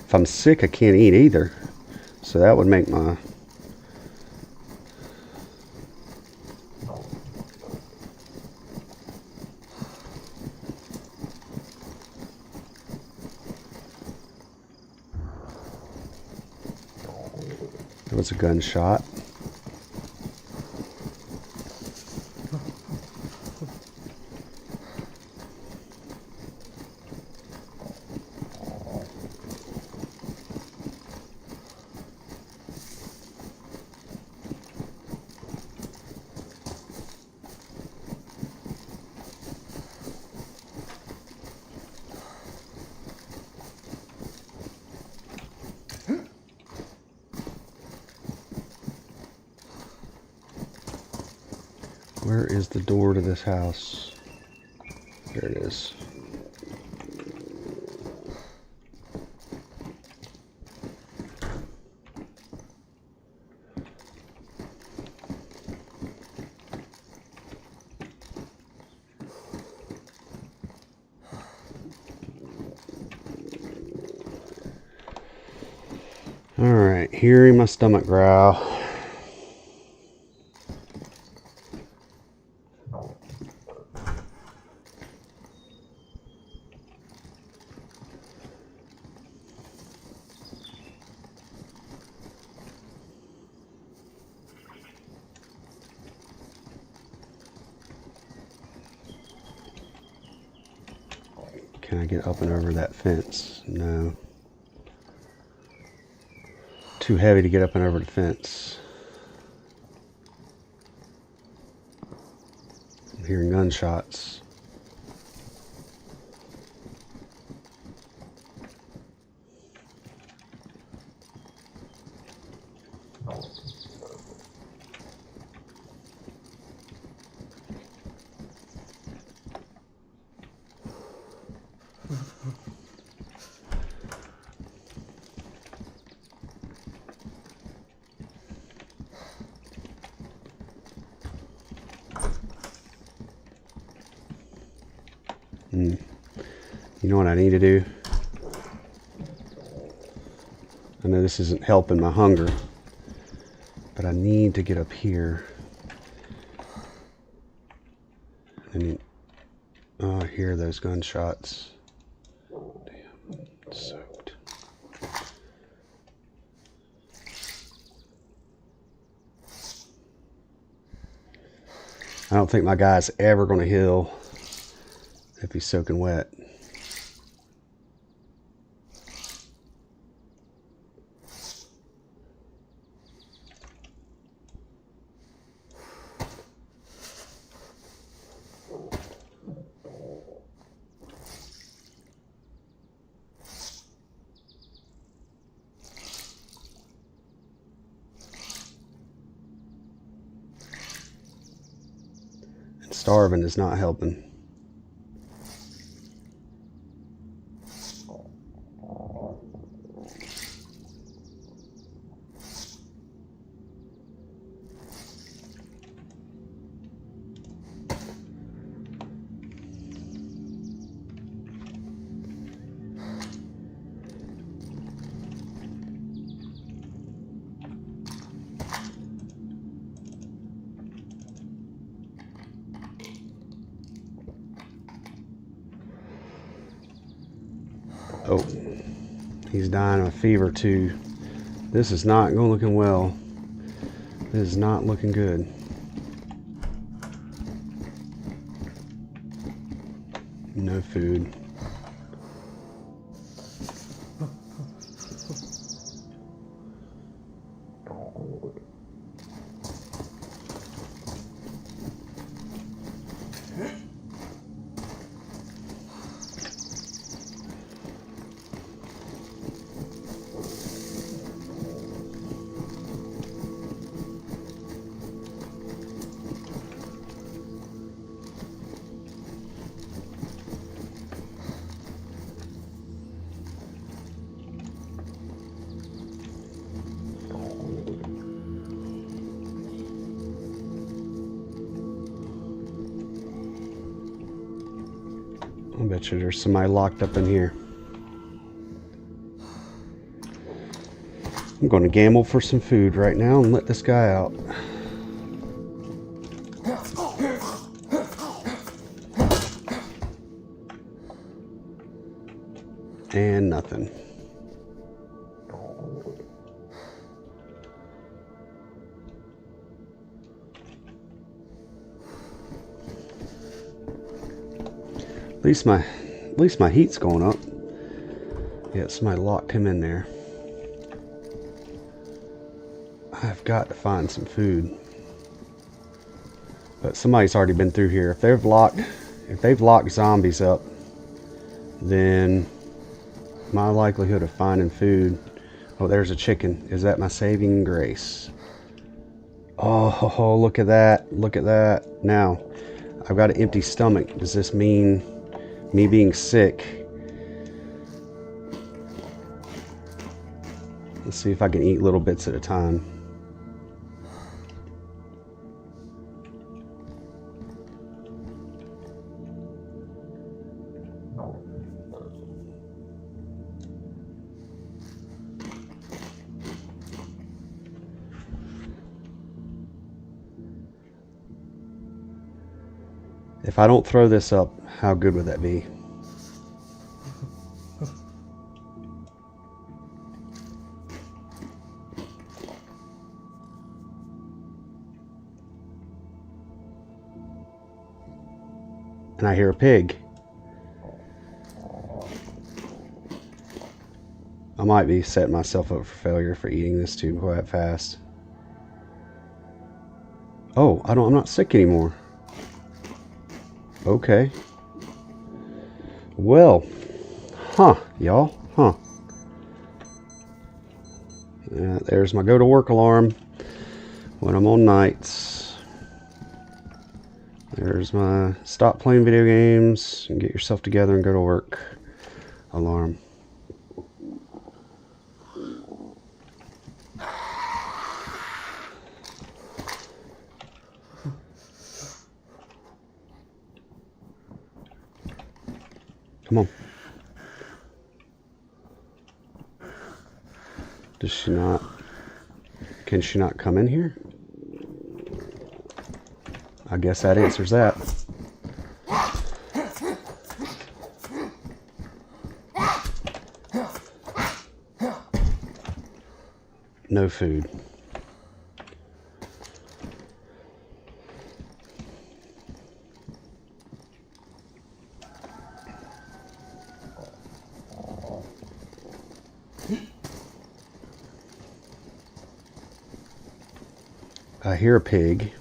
If I'm sick, I can't eat either. So that would make my... There was a gunshot. Where is the door to this house? There it is. Alright, hearing my stomach growl. Can I get up and over that fence? No. Too heavy to get up and over the fence. I'm hearing gunshots. You know what I need to do? I know this isn't helping my hunger, but I need to get up here. Oh, I hear those gunshots. Damn, it's soaked. I don't think my guy's ever going to heal if he's soaking wet. And starving is not helping. Oh, he's dying of a fever too. This is not going looking well. This is not looking good. No food. I bet you there's somebody locked up in here. I'm going to gamble for some food right now and let this guy out. And nothing. At least my heat's going up. Yeah, somebody locked him in there. I've got to find some food. But somebody's already been through here. If they've locked zombies up, then my likelihood of finding food. Oh, there's a chicken. Is that my saving grace? Oh, look at that. Look at that. Now, I've got an empty stomach. Does this mean me being sick? Let's see if I can eat little bits at a time. If I don't throw this up, how good would that be? And I hear a pig. I might be setting myself up for failure for eating this too quite fast. Oh, I'm not sick anymore. Okay. Well, y'all, there's my go to work alarm when I'm on nights. There's my stop playing video games and get yourself together and go to work alarm. Come on. Does she not? Can she not come in here? I guess that answers that. No food. I hear a pig.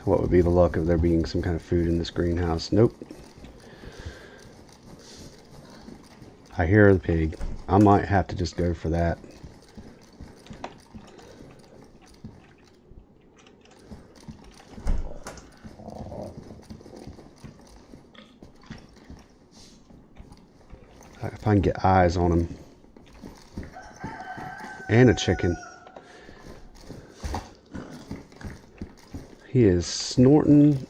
What would be the luck of there being some kind of food in this greenhouse? Nope. I hear the pig. I might have to just go for that. If I can get eyes on him. And a chicken. He is snorting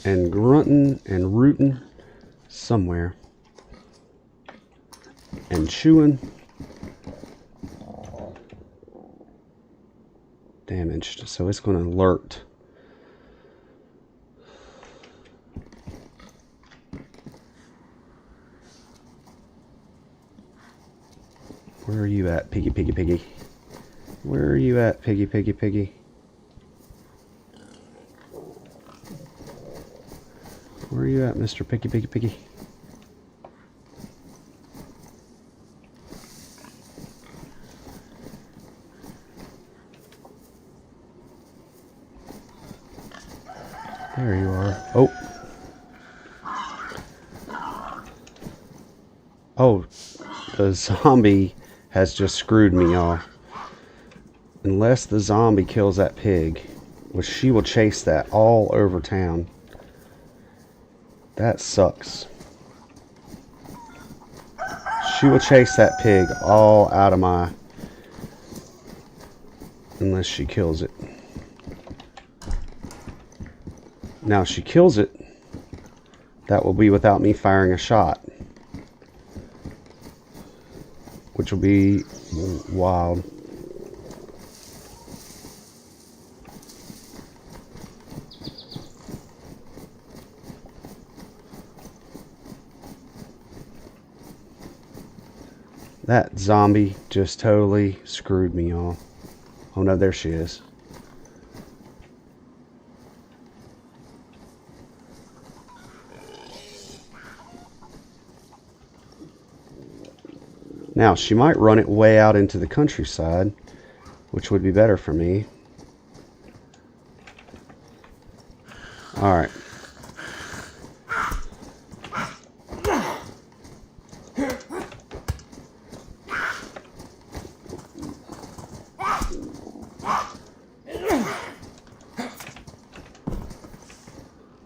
and grunting and rooting somewhere. And chewing. Damaged, so it's going to alert. Where are you at, piggy, piggy, piggy? Where are you at, piggy, piggy, piggy? Where are you at, Mr. Piggy, piggy, piggy? There you are. Oh. Oh, the zombie has just screwed me off. Unless the zombie kills that pig, which she will chase that all over town. That sucks. She will chase that pig all out of my... Unless she kills it. Now, if she kills it, that will be without me firing a shot. Which will be wild. That zombie just totally screwed me off. Oh no, there she is. Now, she might run it way out into the countryside, which would be better for me. Alright.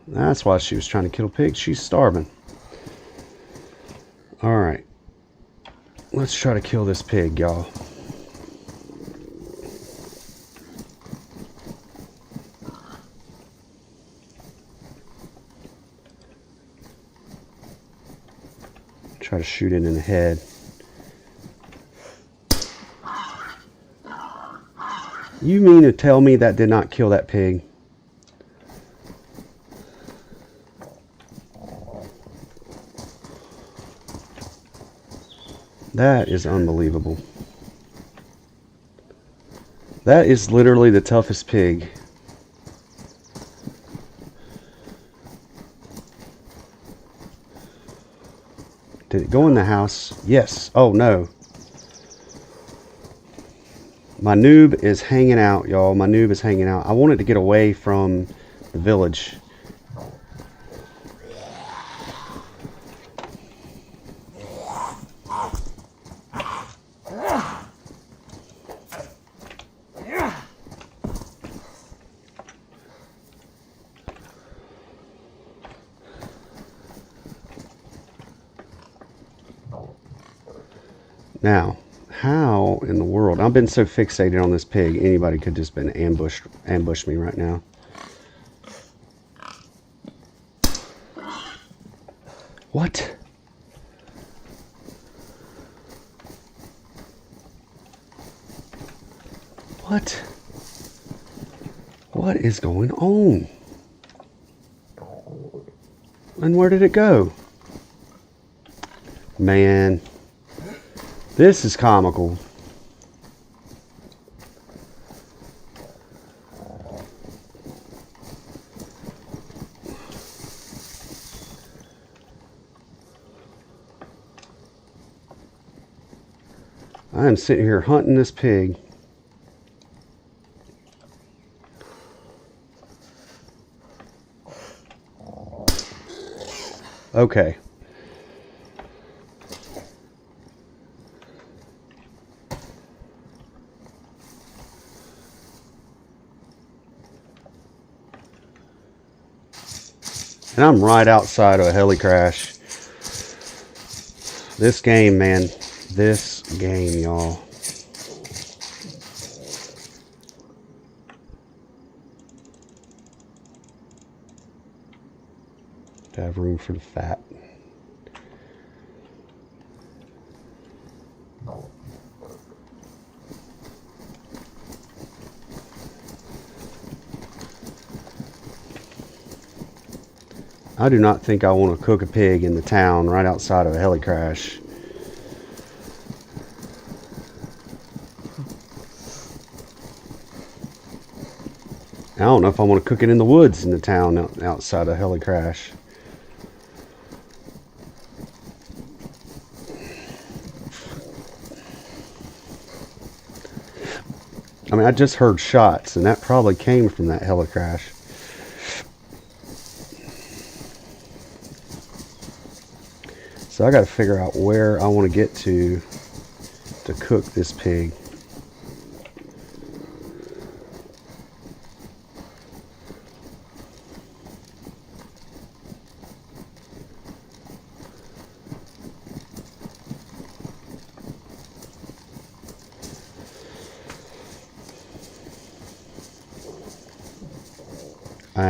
That's why she was trying to kill pigs. She's starving. Alright. Let's try to kill this pig, y'all. Try to shoot it in the head. You mean to tell me that did not kill that pig? That is unbelievable. That is literally the toughest pig. Did it go in the house? Yes. Oh no. My noob is hanging out, y'all. My noob is hanging out. I wanted to get away from the village. Now, how in the world? I've been so fixated on this pig. Anybody could just been ambush me right now. What? What? What is going on? And where did it go? Man, this is comical. I am sitting here hunting this pig. Okay. And I'm right outside of a heli crash. This game, man. This game, y'all. To have room for the fat. I do not think I want to cook a pig in the town right outside of a heli crash. I don't know if I want to cook it in the woods in the town outside a heli crash. I mean, I just heard shots, and that probably came from that heli crash. So I got to figure out where I want to get to cook this pig.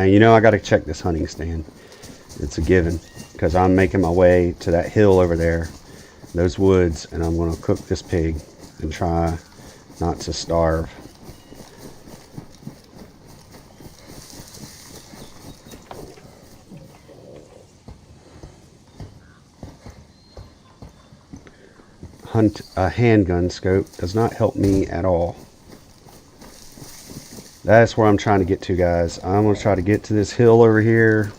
You know, I got to check this hunting stand. It's a given, because I'm making my way to that hill over there, those woods, and I'm going to cook this pig and try not to starve. Hunt a handgun scope does not help me at all. That's where I'm trying to get to, guys. I'm going to try to get to this hill over here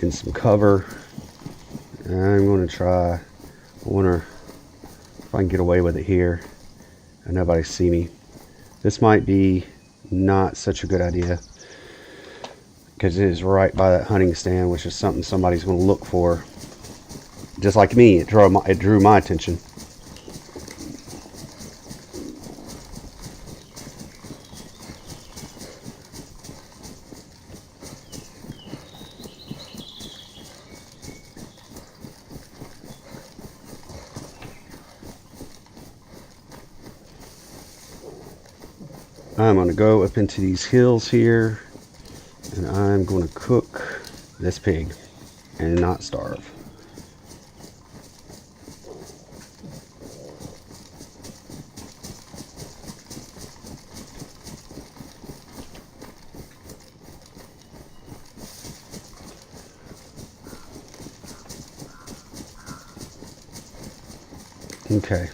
in some cover. And I'm going to try, I wonder if I can get away with it here and nobody see me. This might be not such a good idea, because it is right by that hunting stand, which is something somebody's going to look for. Just like me, it drew my attention. I'm going to go up into these hills here, and I'm going to cook this pig and not starve. Okay.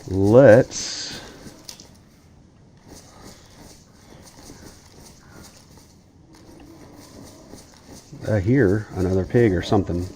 Let's hear another pig or something.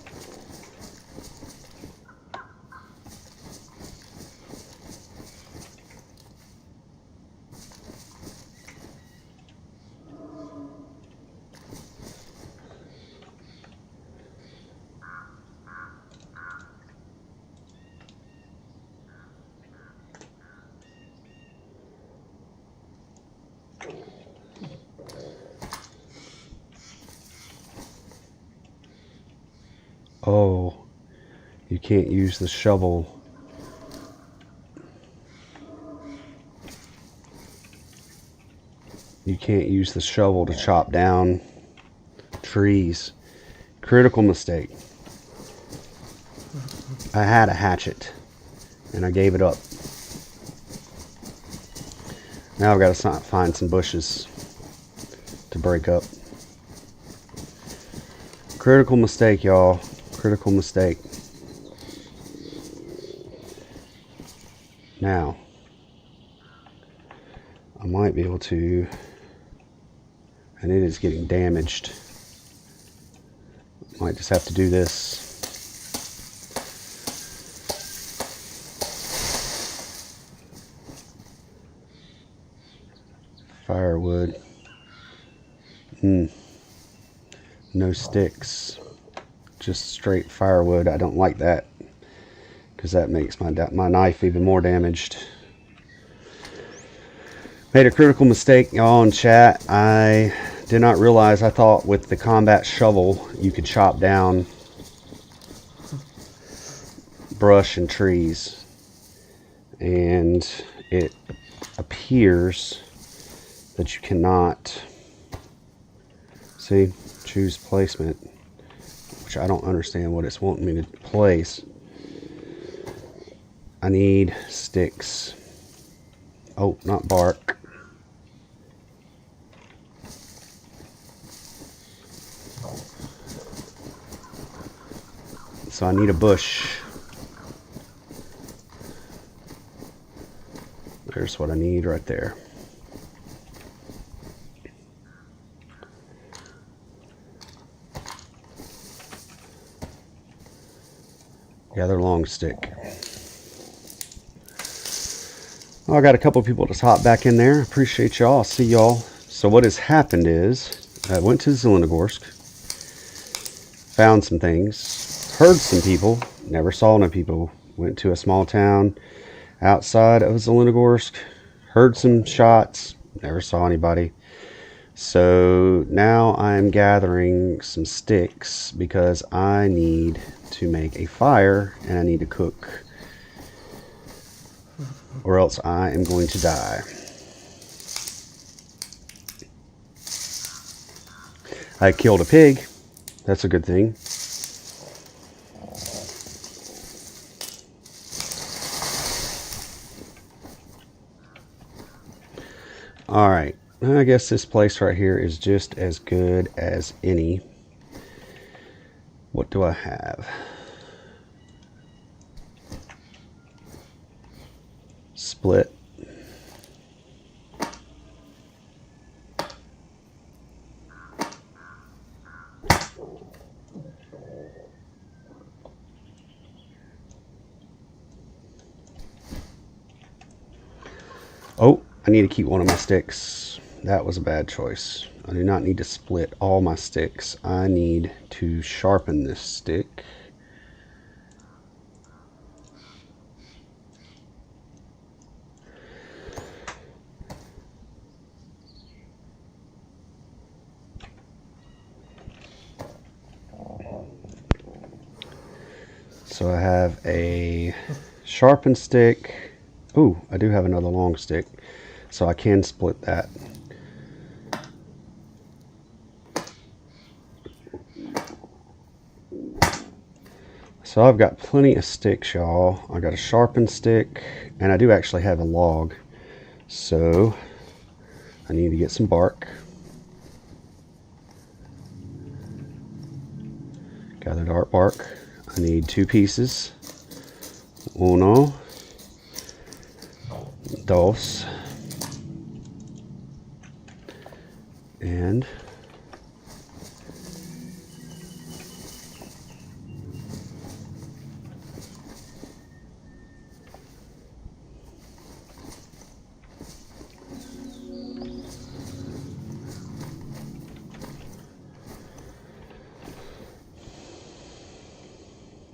Oh, you can't use the shovel. You can't use the shovel to chop down trees. Critical mistake. I had a hatchet and I gave it up. Now I've got to find some bushes to break up. Critical mistake, y'all. Critical mistake. Now, I might be able to, and it is getting damaged. Might just have to do this. Firewood. No sticks. Just straight firewood. I don't like that because that makes my knife even more damaged. Made a critical mistake, y'all, in chat. I did not realize, I thought with the combat shovel you could chop down brush and trees, and it appears that you cannot. See, choose placement, which I don't understand what it's wanting me to place. I need sticks. Oh, not bark. So I need a bush. There's what I need right there. Gather long stick. Well, I got a couple of people just hop back in there. Appreciate y'all. I'll see y'all. So what has happened is I went to Zelenogorsk, found some things, heard some people, never saw no people. Went to a small town outside of Zelenogorsk, heard some shots, never saw anybody. So now I'm gathering some sticks because I need to make a fire and I need to cook, or else I am going to die. I killed a pig. That's a good thing. All right. I guess this place right here is just as good as any. What do I have? Split. Oh, I need to keep one of my sticks. That was a bad choice. I do not need to split all my sticks. I need to sharpen this stick. So I have a sharpened stick. Ooh, I do have another long stick, so I can split that. So I've got plenty of sticks, y'all. I got a sharpened stick, and I do actually have a log. So I need to get some bark. Gathered art bark. I need 2 pieces. Uno, dos, and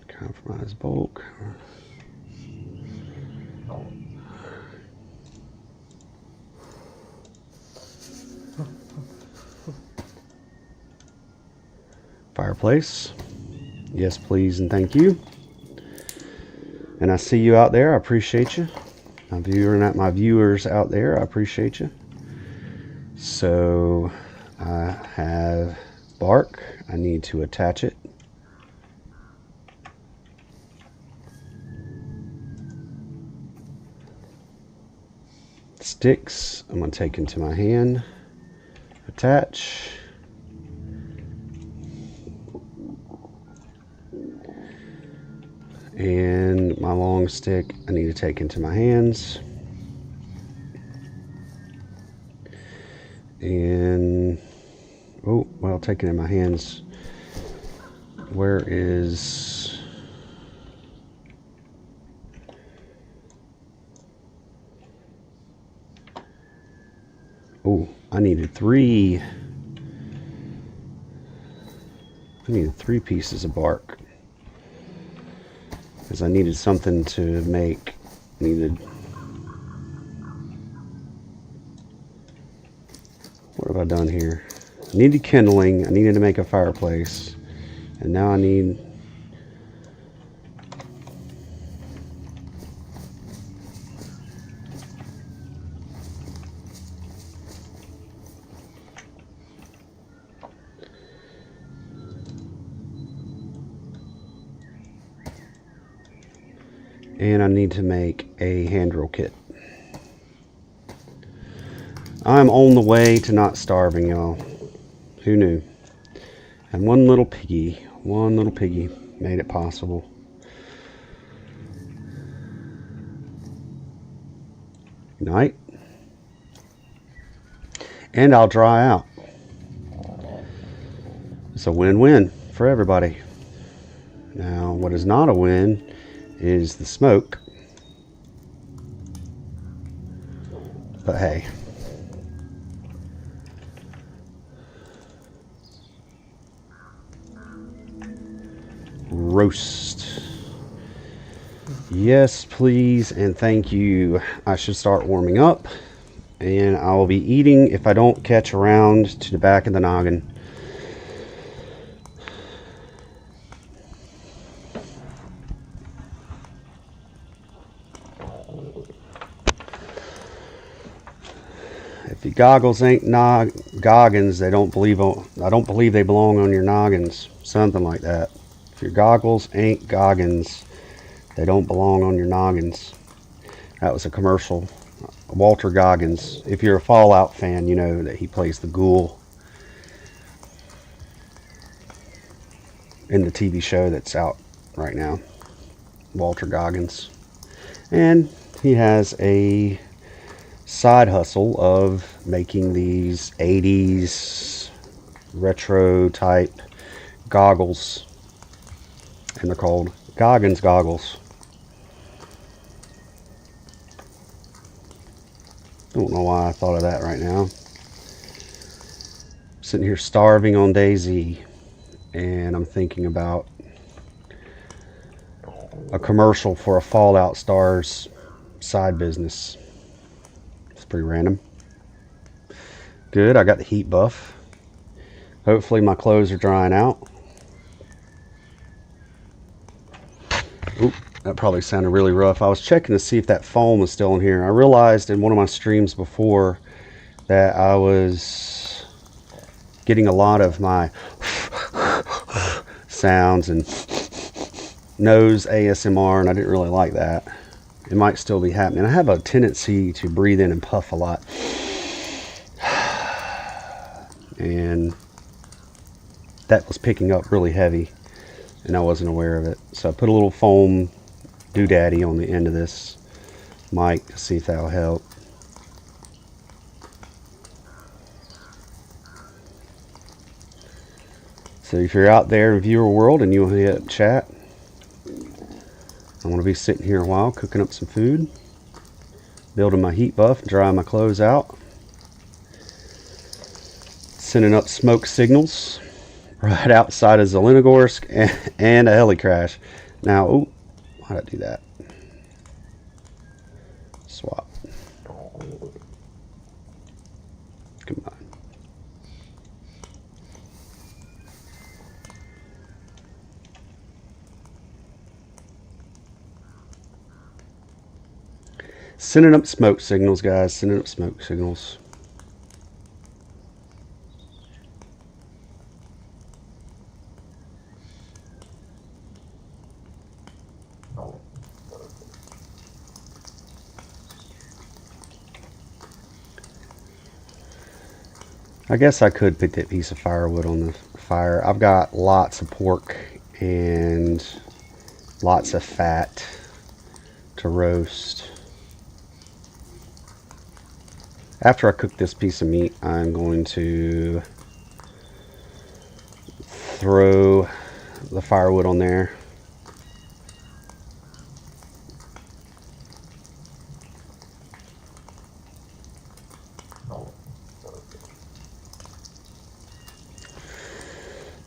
compromise bulk. Fireplace. Yes, please, and thank you. And I see you out there. I appreciate you. My viewers out there, I appreciate you. So I have bark. I need to attach it. Sticks, I'm going to take into my hand. Attach. And my long stick I need to take into my hands. And oh, well, taking in my hands, where is, oh, I needed three pieces of bark, because I needed something to make, what have I done here? I needed kindling, I needed to make a fireplace, and now I need, to make a hand drill kit. I'm on the way to not starving, y'all. Who knew? And one little piggy made it possible. Night. And I'll dry out. It's a win-win for everybody. Now, what is not a win is the smoke. But hey. Roast. Yes, please, and thank you. I should start warming up, and I will be eating if I don't catch around to the back of the noggin. If your goggles ain't goggins, I don't believe they belong on your noggins. Something like that. If your goggles ain't goggins, they don't belong on your noggins. That was a commercial. Walter Goggins. If you're a Fallout fan, you know that he plays the ghoul in the TV show that's out right now. Walter Goggins. And he has a side hustle of making these 80s retro type goggles, and they're called Goggins goggles. Don't know why I thought of that right now. Sitting here starving on DayZ, and I'm thinking about a commercial for a Fallout Stars side business. Pretty random. Good, I got the heat buff. Hopefully my clothes are drying out. Oop, that probably sounded really rough. I was checking to see if that foam was still in here. I realized in one of my streams before that I was getting a lot of my sounds and nose ASMR, and I didn't really like that. It might still be happening. I have a tendency to breathe in and puff a lot. And that was picking up really heavy, and I wasn't aware of it. So I put a little foam doodaddy on the end of this mic to see if that'll help. So if you're out there in viewer world and you want to hit chat, I'm going to be sitting here a while cooking up some food, building my heat buff, drying my clothes out, sending up smoke signals right outside of Zelenogorsk and a heli crash. Now, oh, why did I do that? Swap. Come on. Sending up smoke signals, guys. Sending up smoke signals. I guess I could put that piece of firewood on the fire. I've got lots of pork and lots of fat to roast. After I cook this piece of meat, I'm going to throw the firewood on there.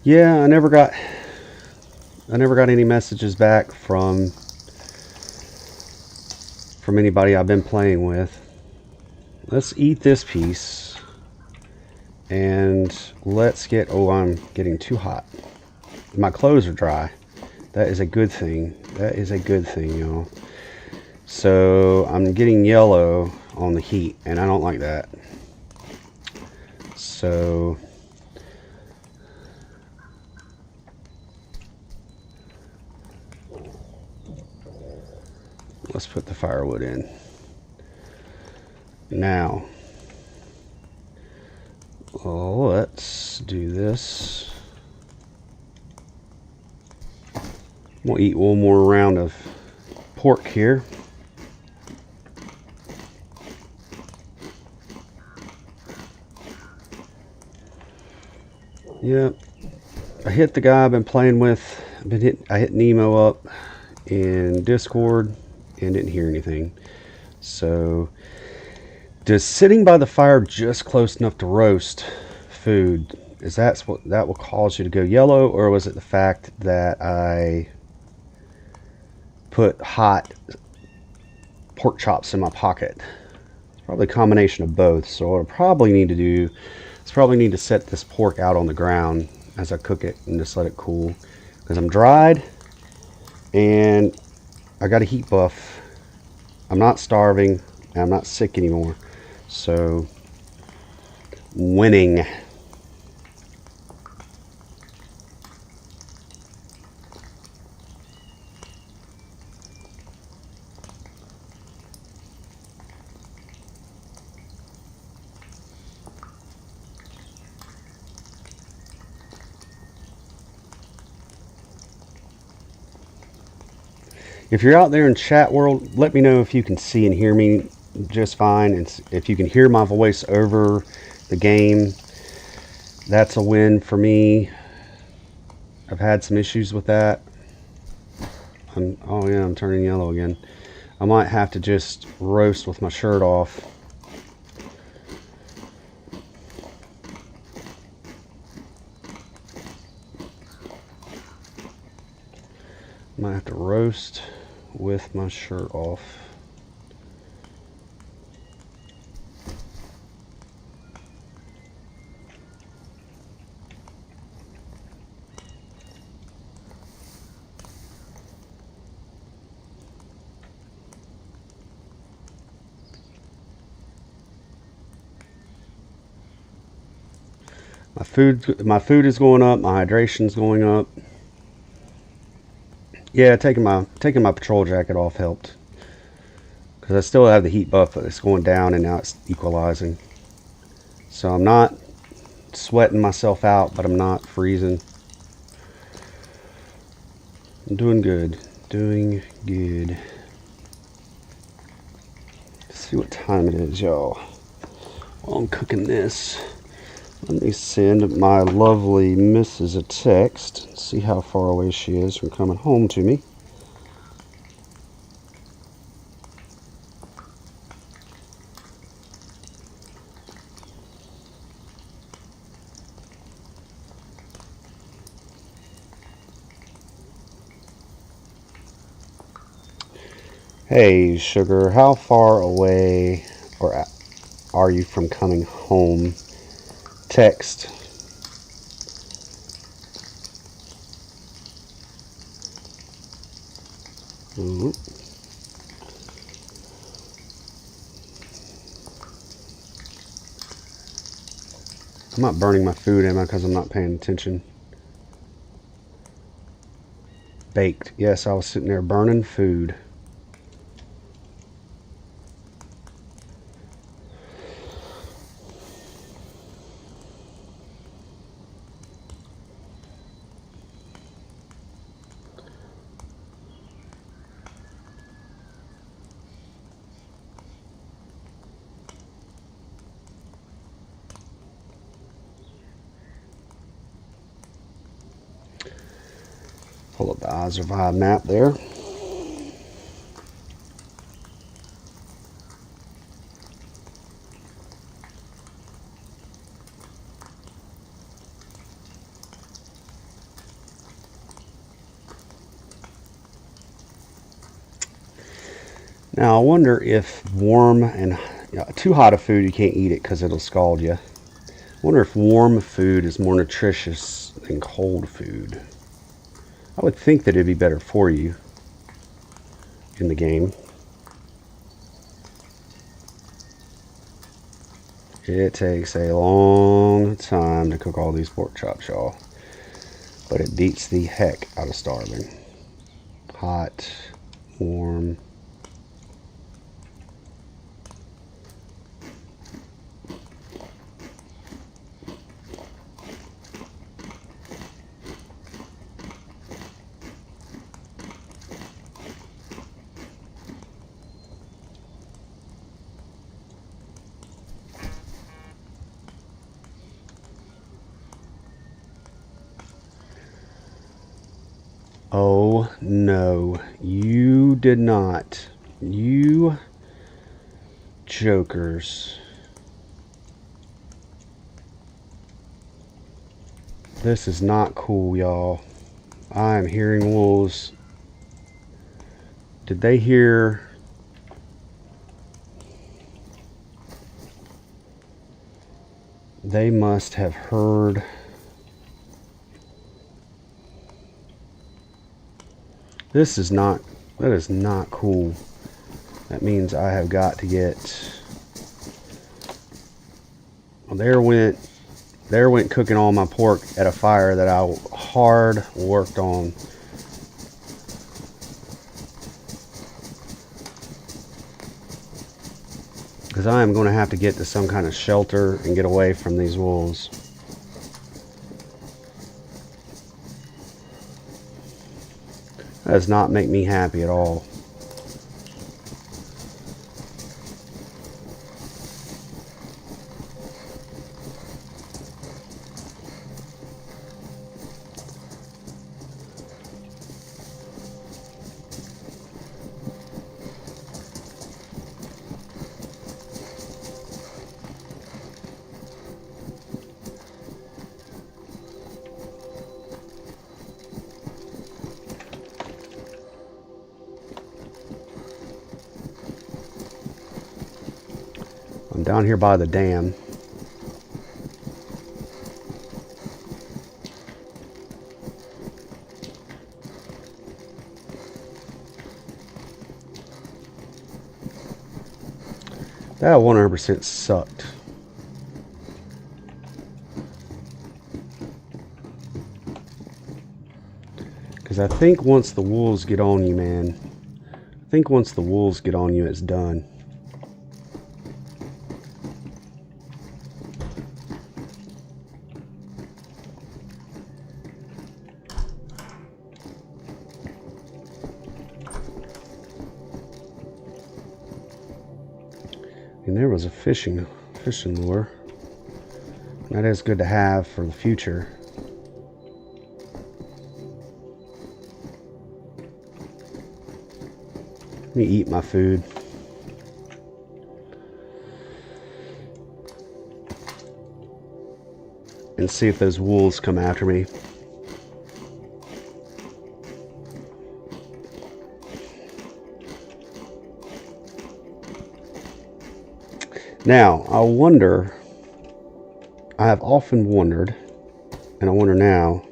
Yeah, I never got any messages back from anybody I've been playing with. Let's eat this piece and let's get, oh, I'm getting too hot. My clothes are dry. That is a good thing. That is a good thing, y'all. So I'm getting yellow on the heat and I don't like that. So let's put the firewood in. Now, let's do this. We'll eat one more round of pork here. Yep. I hit the guy I've been playing with. I hit Nemo up in Discord and didn't hear anything. So, does sitting by the fire just close enough to roast food, is that what that will cause you to go yellow, or was it the fact that I put hot pork chops in my pocket? It's probably a combination of both. So what I probably need to do is probably need to set this pork out on the ground as I cook it and just let it cool, because I'm dried and I got a heat buff. I'm not starving and I'm not sick anymore. So, winning. If you're out there in chat world, let me know if you can see and hear me just fine, and if you can hear my voice over the game. That's a win for me. I've had some issues with that. Oh yeah, I'm turning yellow again. I might have to just roast with my shirt off. Might have to roast with my shirt off. My food is going up. My hydration's going up. Yeah, taking my patrol jacket off helped, because I still have the heat buff, but it's going down and now it's equalizing. So I'm not sweating myself out, but I'm not freezing. I'm doing good. doing good. Let's see what time it is, y'all. While I'm cooking this, let me send my lovely missus a text. See how far away she is from coming home to me. Hey, sugar, how far away are you from coming home? Text. Mm-hmm. I'm not burning my food, am I? Because I'm not paying attention. Baked. Yes, I was sitting there burning food. Pull up the Azerbaijan map there. Now I wonder if warm and too hot of food, you can't eat it because it'll scald you. I wonder if warm food is more nutritious than cold food. I would think that it'd be better for you in the game. It takes a long time to cook all these pork chops, y'all. But it beats the heck out of starving. Hot, warm. Oh no, you did not. You jokers. This is not cool, y'all. I am hearing wolves. Did they hear? They must have heard. That is not cool. That means I have got to get, well, there went cooking all my pork at a fire that I hard worked on. Because I am going to have to get to some kind of shelter and get away from these wolves. That does not make me happy at all. I'm down here by the dam. That 100% sucked. Because I think once the wolves get on you, man, I think once the wolves get on you, it's done. And there was a fishing lure. That is good to have for the future. Let me eat my food. And see if those wolves come after me. Now, I have often wondered, and I wonder now,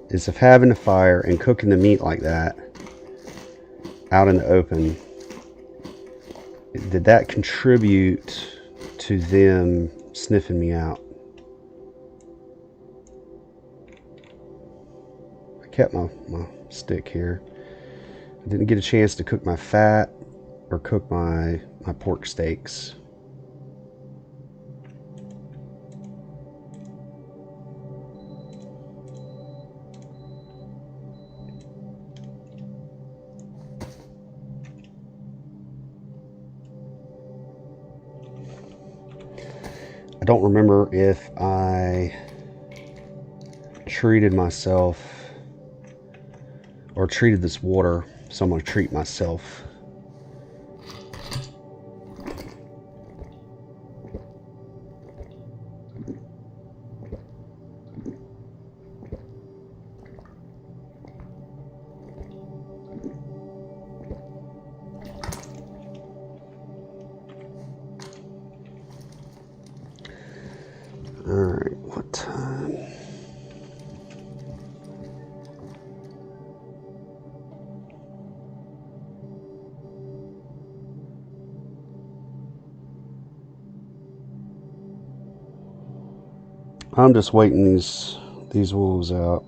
is if having a fire and cooking the meat like that out in the open, did that contribute to them sniffing me out? I kept my stick here. I didn't get a chance to cook my fat or cook my pork steaks. I don't remember if I treated myself or treated this water, so I'm going to treat myself. Alright, what time? I'm just waiting these wolves out.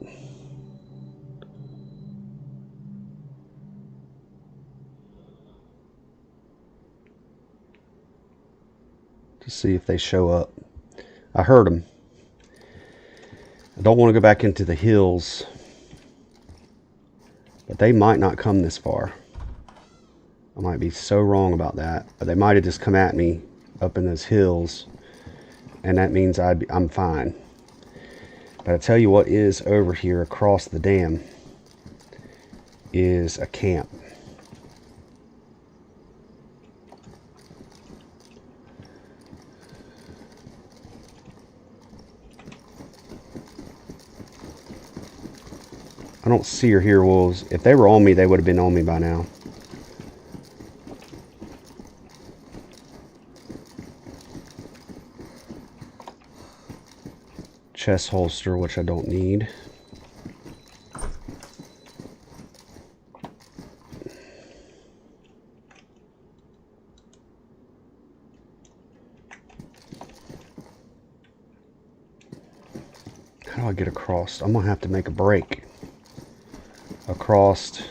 To see if they show up. I heard them. I don't want to go back into the hills, but they might not come this far. I might be so wrong about that, but they might have just come at me up in those hills, and that means I'm fine. But I tell you what is over here across the dam is a camp. I don't see or hear wolves. If they were on me, they would have been on me by now. Chest holster, which I don't need. How do I get across? I'm gonna have to make a break across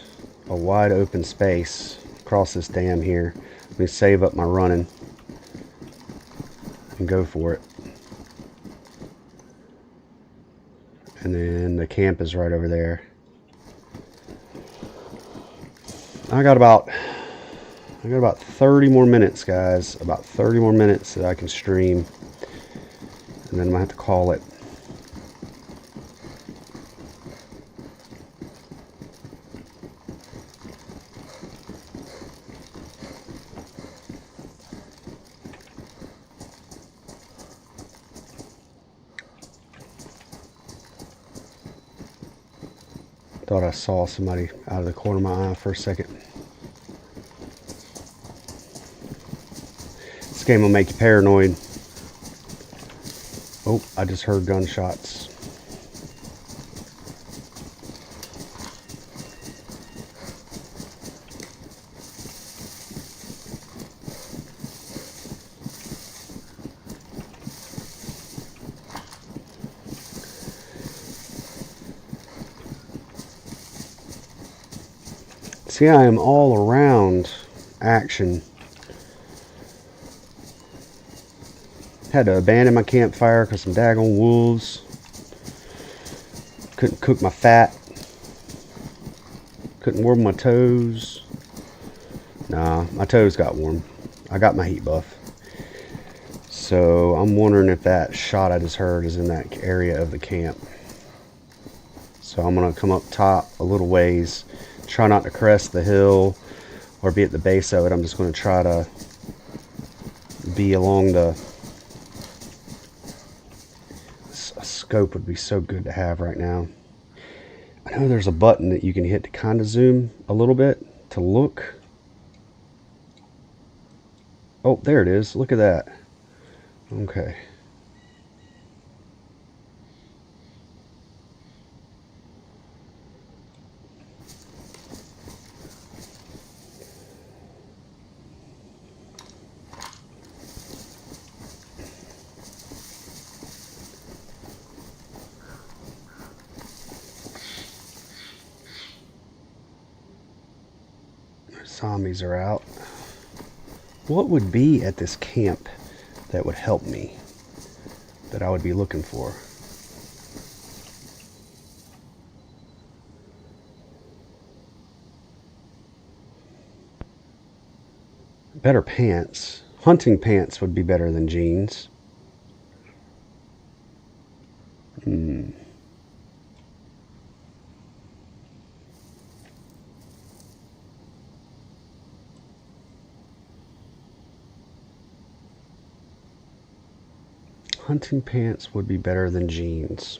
a wide open space across this dam here. Let me save up my running and go for it. And then the camp is right over there. I got about 30 more minutes, guys. About 30 more minutes that I can stream, and then I'm gonna have to call it. Thought I saw somebody out of the corner of my eye for a second. This game will make you paranoid. Oh, I just heard gunshots. See, I am all around action. Had to abandon my campfire because some daggone wolves. Couldn't cook my fat. Couldn't warm my toes. Nah, my toes got warm. I got my heat buff. So I'm wondering if that shot I just heard is in that area of the camp. So I'm going to come up top a little ways, try not to crest the hill or be at the base of it. I'm just going to try to be along the... A scope would be so good to have right now. I know there's a button that you can hit to kind of zoom a little bit to look. Oh, there it is. Look at that. Okay. Zombies are out. What would be at this camp that would help me, that I would be looking for? Better pants. Hunting pants would be better than jeans. Hunting pants would be better than jeans.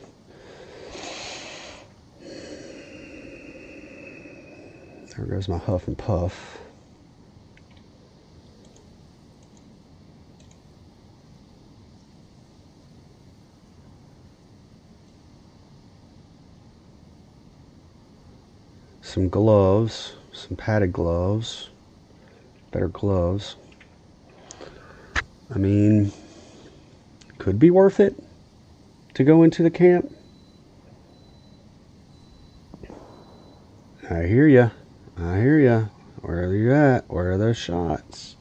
There goes my huff and puff. Some gloves, some padded gloves, better gloves. I mean, could be worth it to go into the camp. I hear ya. I hear ya. Where are you at? Where are those shots?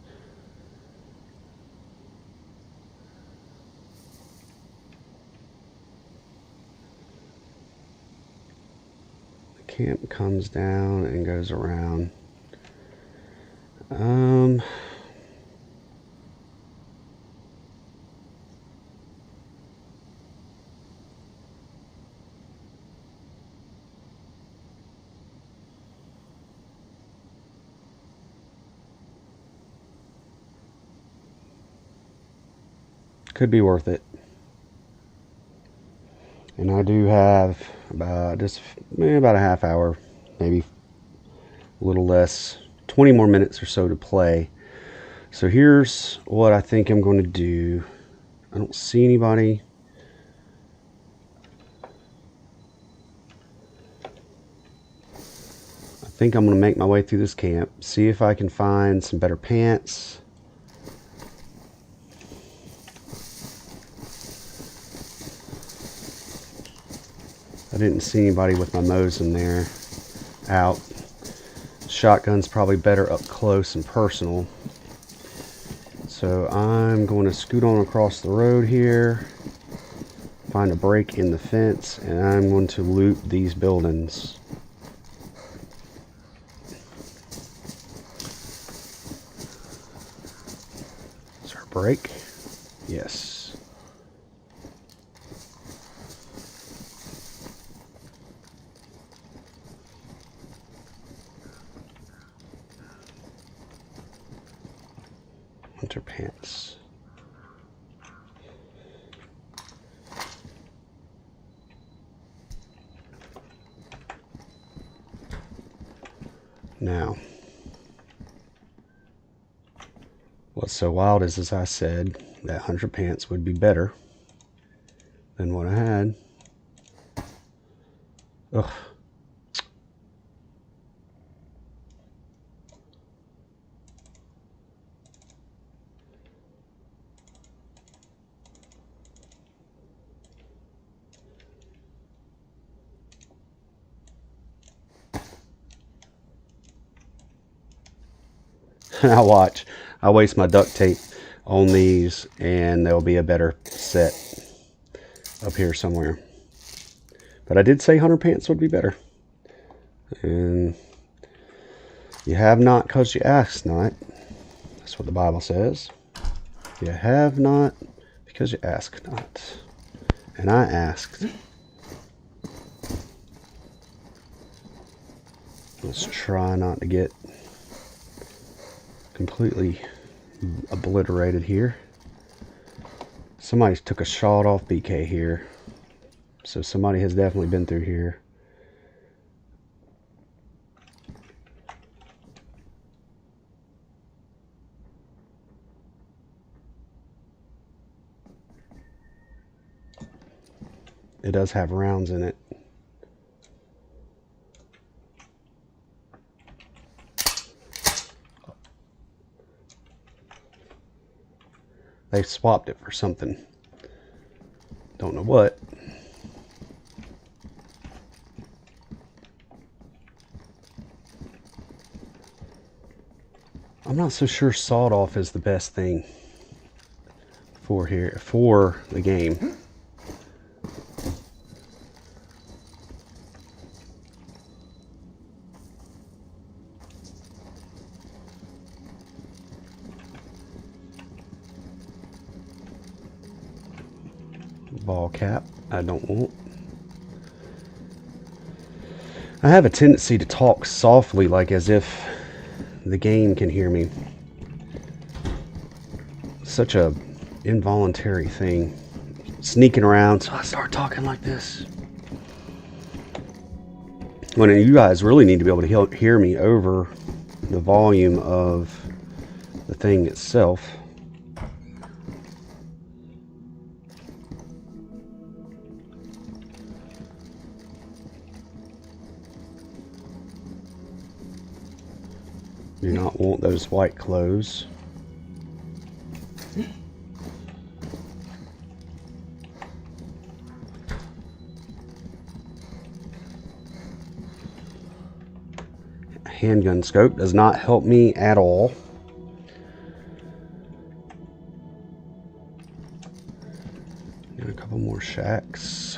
The camp comes down and goes around. Could be worth it. And I do have about about a half hour, maybe a little less, 20 more minutes or so to play. So here's what I think I'm going to do. I don't see anybody. I think I'm going to make my way through this camp, see if I can find some better pants. I didn't see anybody with my Mosin there out. Shotgun's probably better up close and personal. So I'm going to scoot on across the road here, find a break in the fence, and I'm going to loot these buildings. Is there a break? Yes. Hunter pants. Now, what's so wild is, as I said, that hunter pants would be better than what I had. Ugh. Now watch, I waste my duct tape on these and there'll be a better set up here somewhere. But I did say hunter pants would be better. And you have not because you ask not. That's what the Bible says. You have not because you ask not. And I asked. Let's try not to get completely obliterated here. Somebody took a shot off BK here. So somebody has definitely been through here. It does have rounds in it. They swapped it for something. Don't know what. I'm not so sure sawed off is the best thing for the game. Ball cap, I don't want. I have a tendency to talk softly, like as if the game can hear me. Such a involuntary thing. Sneaking around, so I start talking like this. When you guys really need to be able to hear me over the volume of the thing itself. Do not want those white clothes. Handgun scope does not help me at all. Got a couple more shacks.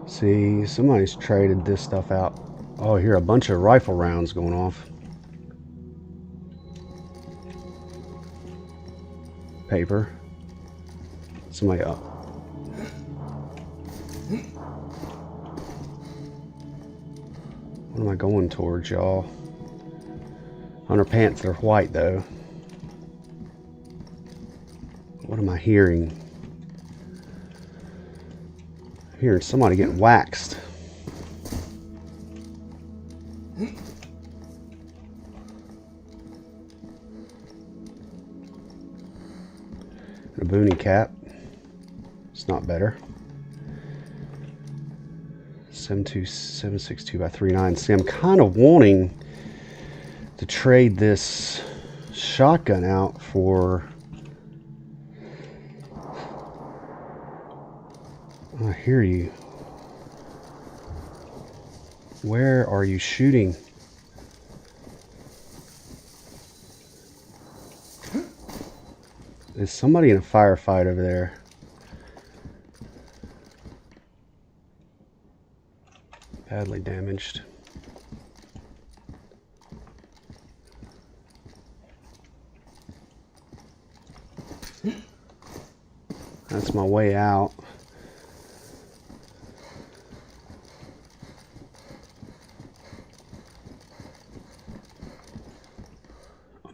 See, somebody's traded this stuff out. Oh, here, a bunch of rifle rounds going off. Paper. Somebody up. What am I going towards, y'all? Underpants, they're white, though. What am I hearing? I'm hearing somebody getting waxed. A boonie cap. It's not better. 72762 by 39. See, I'm kind of wanting to trade this shotgun out for... I hear you. Where are you shooting? Is somebody in a firefight over there? Badly damaged. That's my way out.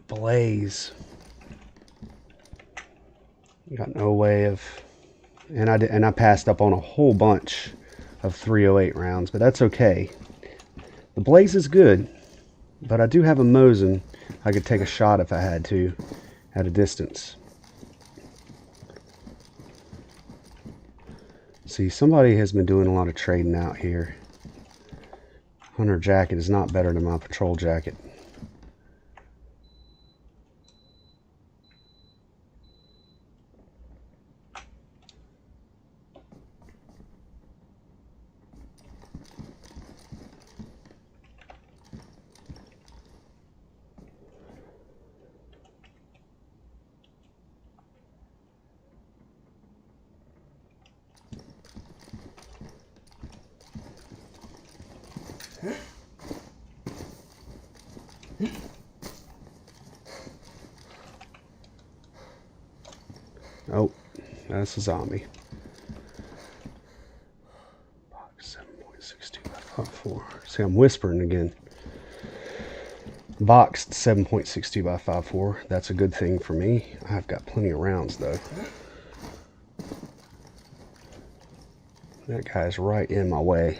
Blaze. Got no way of, and I passed up on a whole bunch of 308 rounds, but that's okay. The blaze is good, but I do have a Mosin. I could take a shot if I had to at a distance. See, somebody has been doing a lot of trading out here. Hunter jacket is not better than my patrol jacket. Oh, that's a zombie. Box 7.62 by 5.4. See, I'm whispering again. Boxed 7.62 by 5.4. That's a good thing for me. I've got plenty of rounds, though. That guy's right in my way.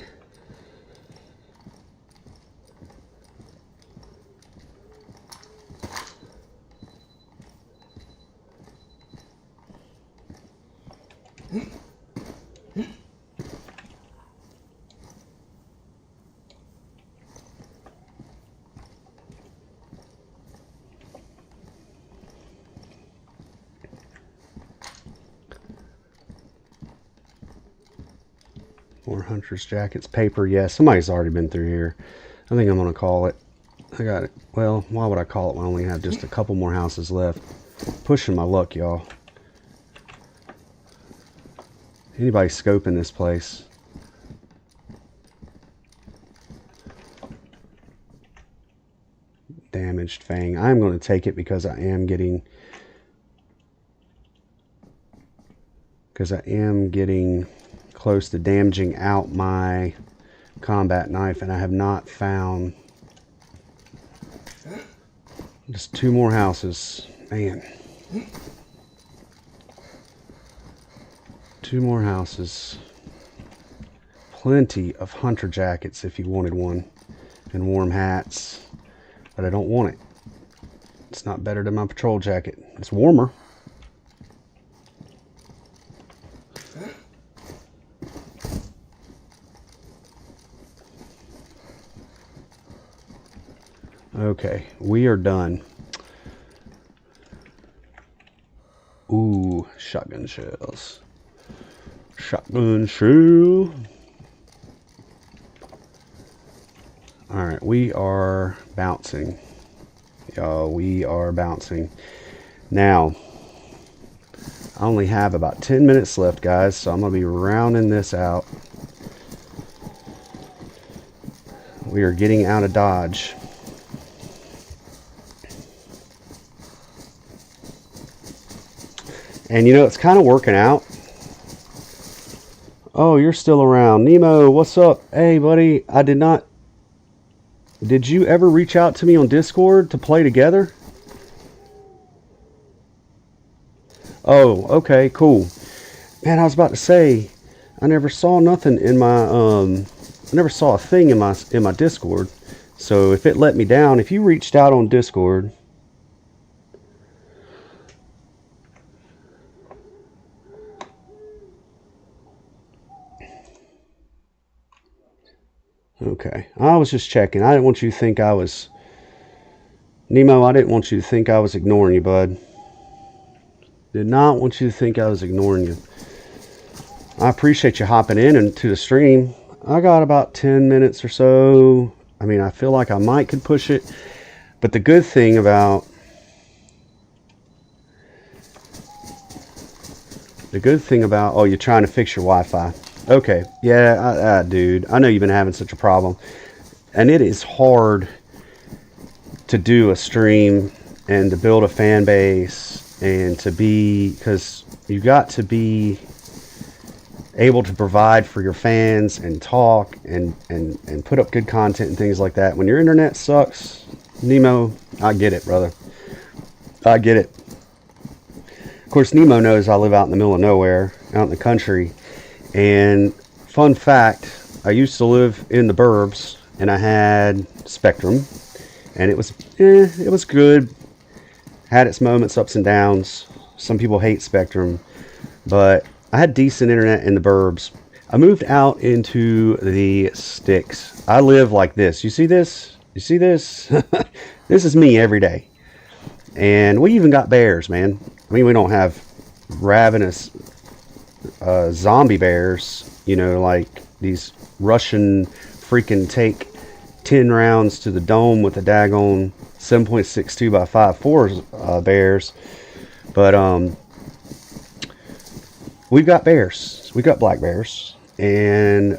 More hunter's jackets. Paper, yeah, somebody's already been through here. I think I'm going to call it. I got it. Well, why would I call it when I only have just a couple more houses left? Pushing my luck, y'all. Anybody scoping this place? Damaged fang. I'm going to take it because I am getting... close to damaging out my combat knife, and I have not found... Just 2 more houses. Man. 2 more houses. Plenty of hunter jackets if you wanted one. And warm hats. But I don't want it. It's not better than my patrol jacket. It's warmer. Okay, we are done. Ooh, shotgun shells. Shotgun shell. Alright, we are bouncing. Y'all, we are bouncing. Now, I only have about 10 minutes left, guys, so I'm going to be rounding this out. We are getting out of Dodge. And you know, it's kind of working out. Oh, you're still around. Nemo, what's up? Hey, buddy, I did not... Did you ever reach out to me on Discord to play together? Oh, okay, cool. Man, I was about to say, I never saw nothing in my, I never saw a thing in my Discord. So if it let me down, if you reached out on Discord... Okay, I was just checking. I didn't want you to think I was... Nemo, I didn't want you to think I was ignoring you, bud. Did not want you to think I was ignoring you. I appreciate you hopping in into the stream. I got about 10 minutes or so. I mean, I feel like I might could push it. But the good thing about... Oh, you're trying to fix your Wi-Fi. Okay, yeah, dude, I know you've been having such a problem, and it is hard to do a stream and to build a fan base and to be, because you got to be able to provide for your fans and talk and put up good content and things like that. When your internet sucks, Nemo, I get it, brother. I get it. Of course, Nemo knows I live out in the middle of nowhere, out in the country. And fun fact, I used to live in the burbs, and I had Spectrum, and it was good. Had its moments, ups and downs. Some people hate Spectrum, but I had decent internet in the burbs. I moved out into the sticks. I live like this. You see this? You see this? This is me every day. And we even got bears, man. I mean, we don't have ravenous zombie bears, you know, like these Russian freaking take 10 rounds to the dome with a daggone 7.62 by 5.4 bears. But we've got bears. We've got black bears. And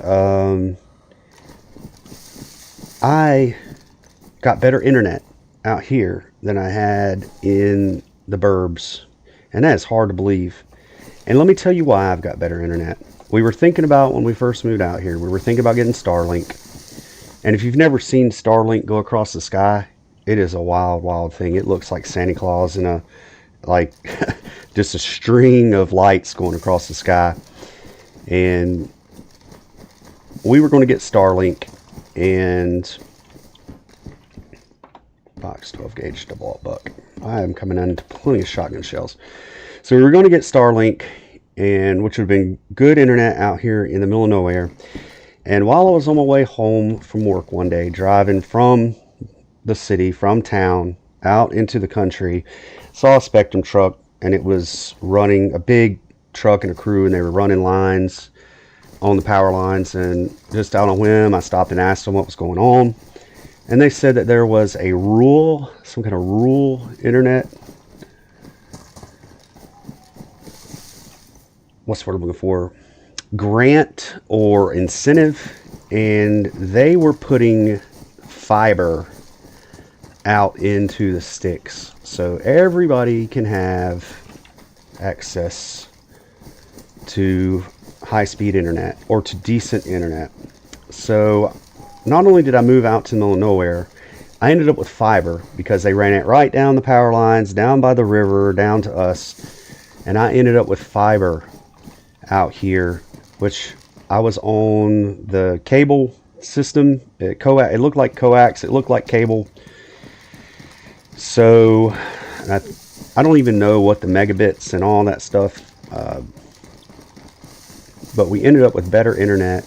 I got better internet out here than I had in the burbs. And that is hard to believe. And let me tell you why I've got better internet. We were thinking about, when we first moved out here, we were thinking about getting Starlink. And if you've never seen Starlink go across the sky, it is a wild, wild thing. It looks like Santa Claus in a, like, just a string of lights going across the sky. And we were going to get Starlink and box 12 gauge double aught buck. I am coming into plenty of shotgun shells. So we were going to get Starlink, and which would have been good internet out here in the middle of nowhere. And while I was on my way home from work one day, driving from the city, from town, out into the country, saw a Spectrum truck, and it was running, a big truck and a crew, and they were running lines on the power lines. And just out on a whim, I stopped and asked them what was going on. And they said that there was a rural, some kind of rural internet. What's the word I'm looking for? Grant or incentive, and they were putting fiber out into the sticks so everybody can have access to high-speed internet or to decent internet. So not only did I move out to the middle of nowhere, I ended up with fiber because they ran it right down the power lines, down by the river, down to us, and I ended up with fiber out here, which I was on the cable system. It looked like coax, it looked like cable. So I don't even know what the megabits and all that stuff, but we ended up with better internet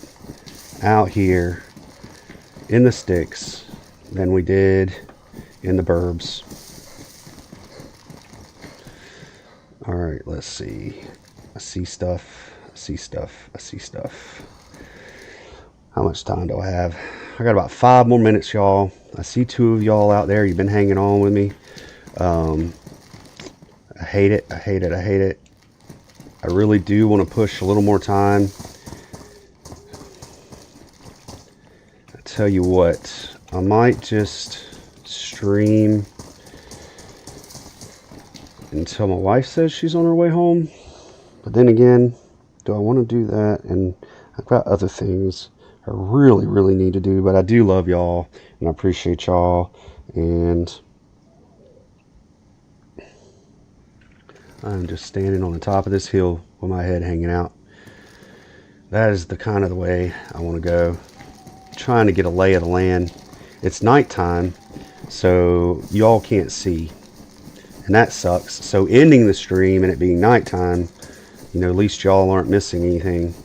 out here in the sticks than we did in the burbs. All right, let's see. I see stuff. I see stuff. I see stuff. How much time do I have? I got about 5 more minutes, y'all. I see 2 of y'all out there. You've been hanging on with me. I hate it. I hate it. I hate it. I really do want to push a little more time. I tell you what, I might just stream until my wife says she's on her way home. But then again, do I want to do that? And I've got other things I really, really need to do. But I do love y'all, and I appreciate y'all. And I'm just standing on the top of this hill with my head hanging out. That is the kind of the way I want to go. Trying to get a lay of the land. It's nighttime, so y'all can't see. And that sucks. So ending the stream and it being nighttime, you know, at least y'all aren't missing anything.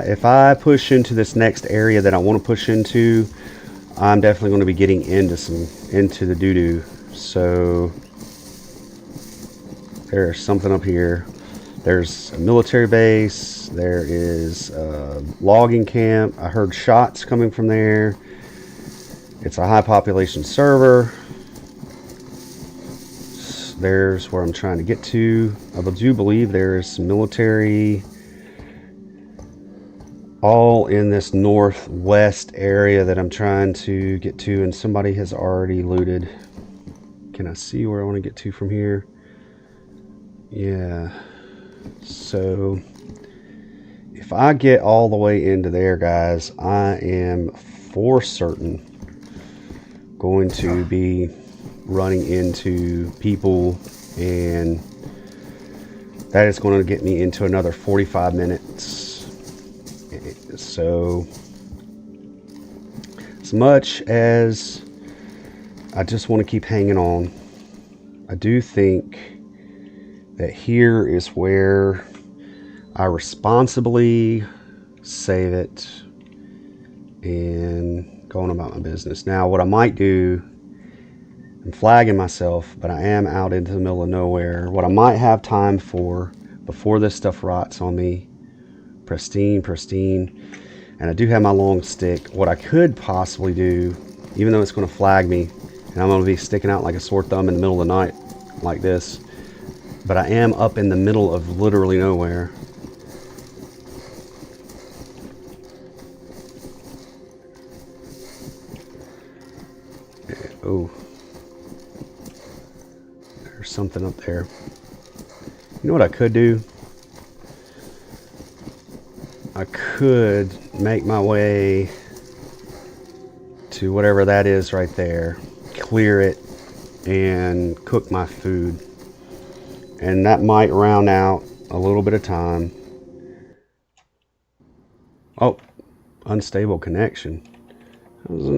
If I push into this next area that I want to push into, I'm definitely going to be getting into the doo-doo. So there's something up here. There's a military base. There is a logging camp. I heard shots coming from there. It's a high population server. There's where I'm trying to get to. I do believe there's some military all in this northwest area that I'm trying to get to, and somebody has already looted. Can I see where I want to get to from here? Yeah. So if I get all the way into there, guys, I am for certain going to be running into people, and that is going to get me into another 45 minutes. So as much as I just want to keep hanging on, I do think that here is where I responsibly save it and go on about my business. Now, what I might do, I'm flagging myself, but I am out into the middle of nowhere. What I might have time for before this stuff rots on me, pristine, and I do have my long stick. What I could possibly do, even though it's going to flag me, and I'm going to be sticking out like a sore thumb in the middle of the night like this, but I am up in the middle of literally nowhere. Oh, there's something up there. You know what I could do? I could make my way to whatever that is right there, clear it, and cook my food. And that might round out a little bit of time. Oh, unstable connection.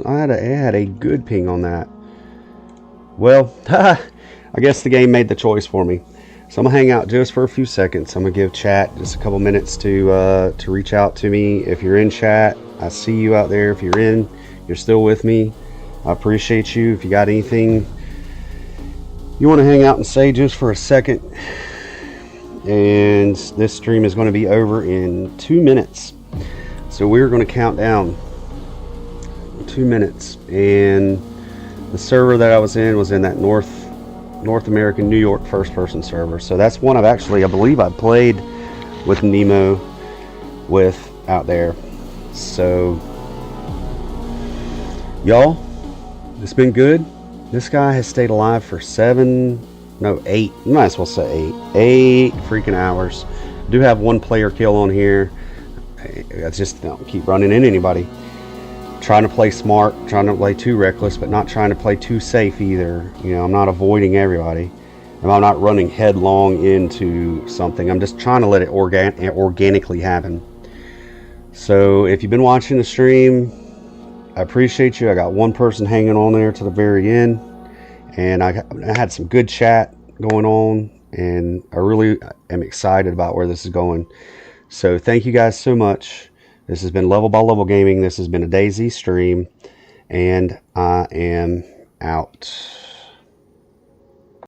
I had a good ping on that. Well, I guess the game made the choice for me. So I'm gonna hang out just for a few seconds. I'm gonna give chat just a couple minutes to reach out to me. If you're in chat, I see you out there. If you're in, you're still with me, I appreciate you. If you got anything you want to hang out and say just for a second, and this stream is going to be over in 2 minutes. So we're going to count down 2 minutes, and the server that I was in that North American New York first person server. So that's one I've actually, I believe I played with Nemo with out there. So y'all, it's been good. This guy has stayed alive for 8, you might as well say 8 freaking hours. I do have one player kill on here. I just don't keep running in anybody. Trying to play smart, trying to play too reckless, but not trying to play too safe either. You know, I'm not avoiding everybody, and I'm not running headlong into something. I'm just trying to let it organically happen. So if you've been watching the stream, I appreciate you. I got one person hanging on there to the very end, and I had some good chat going on, and I really am excited about where this is going. So thank you guys so much. This has been Level by Level Gaming. This has been a DayZ stream, and I am out.